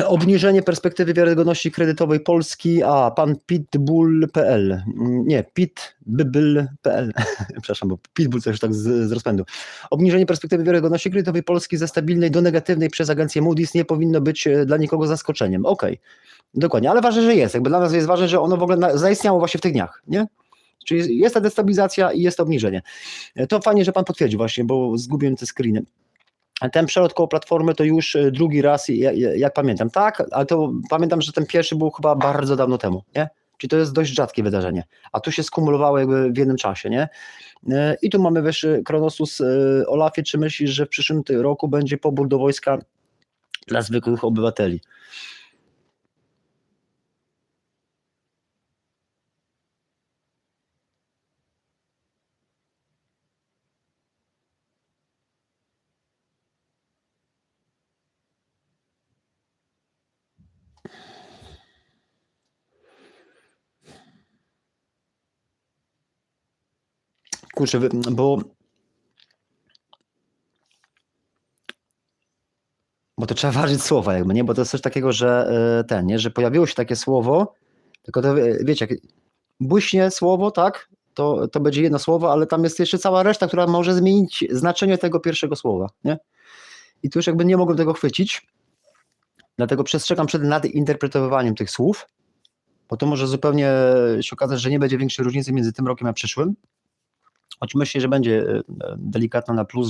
Obniżenie perspektywy wiarygodności kredytowej Polski, pan pitbull.pl, nie, pitbull.pl, przepraszam, bo pitbull coś tak z rozpędu. Obniżenie perspektywy wiarygodności kredytowej Polski ze stabilnej do negatywnej przez agencję Moody's nie powinno być dla nikogo zaskoczeniem. Okej, dokładnie, ale ważne, że jest, jakby dla nas jest ważne, że ono w ogóle zaistniało właśnie w tych dniach, nie? Czyli jest ta destabilizacja i jest to obniżenie. To fajnie, że pan potwierdził właśnie, bo zgubiłem te screeny. Ten przelot koło platformy to już drugi raz, jak pamiętam. Tak, ale to pamiętam, że ten pierwszy był chyba bardzo dawno temu, nie? Czyli to jest dość rzadkie wydarzenie. A tu się skumulowało jakby w jednym czasie, nie? I tu mamy wyższy Kronosus. Olafie, czy myślisz, że w przyszłym roku będzie pobór do wojska dla zwykłych obywateli? Kurczę, bo to trzeba ważyć słowa jakby, nie? Bo to jest coś takiego, że że pojawiło się takie słowo, tylko to wiecie, jak błyśnie słowo, tak? To będzie jedno słowo, ale tam jest jeszcze cała reszta, która może zmienić znaczenie tego pierwszego słowa, nie? I tu już jakby nie mogłem tego chwycić, dlatego przestrzegam przed nadinterpretowywaniem tych słów, bo to może zupełnie się okazać, że nie będzie większej różnicy między tym rokiem a przyszłym, choć myślę, że będzie delikatna na plus,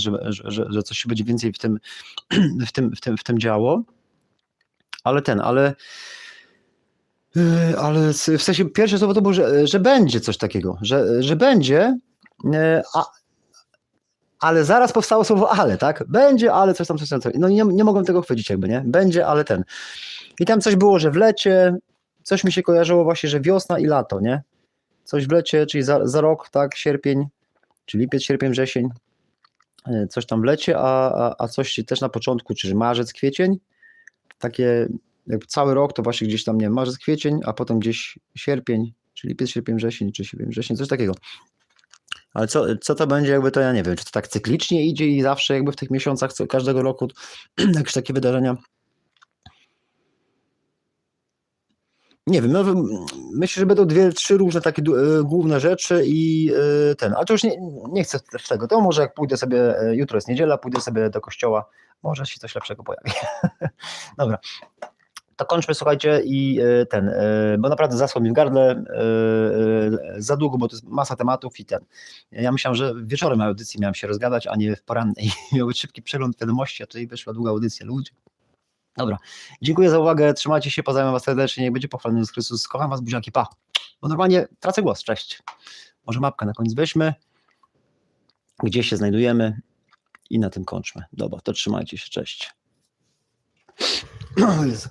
że coś się będzie więcej w tym działo, ale w sensie pierwsze słowo to było, że będzie coś takiego, że będzie, ale zaraz powstało słowo ale, tak? Będzie, ale coś tam. No nie mogłem tego chwycić jakby, nie? Będzie, ale ten. I tam coś było, że w lecie, coś mi się kojarzyło właśnie, że wiosna i lato, nie? Coś w lecie, czyli za rok, tak? Sierpień, czy lipiec, sierpień, wrzesień, coś tam w lecie, a coś też na początku, czyli marzec, kwiecień, takie jakby cały rok to właśnie gdzieś tam, nie wiem, marzec, kwiecień, a potem gdzieś sierpień, czy lipiec, sierpień, wrzesień, czy sierpień, wrzesień, coś takiego. Ale co to będzie, jakby to ja nie wiem, czy to tak cyklicznie idzie i zawsze jakby w tych miesiącach każdego roku jakieś takie wydarzenia. Nie wiem, no, myślę, że będą 2-3 różne takie główne rzeczy i ale to już nie chcę w tego, to może jak pójdę sobie, jutro jest niedziela, pójdę sobie do kościoła, może się coś lepszego pojawi. Dobra, to kończmy, słuchajcie, i bo naprawdę zaschło mi w gardle za długo, bo to jest masa tematów i ja myślałem, że wieczorem na audycji miałem się rozgadać, a nie w porannej. Miał być szybki przegląd wiadomości, a tutaj wyszła długa audycja, ludzie. Dobra, dziękuję za uwagę, trzymajcie się, pozdrawiam was serdecznie, niech będzie pochwalony Jezus Chrystus, kocham was, buziaki, pa. Bo normalnie tracę głos, cześć. Może mapkę na koniec weźmy, gdzie się znajdujemy i na tym kończmy. Dobra, to trzymajcie się, cześć. Jezu.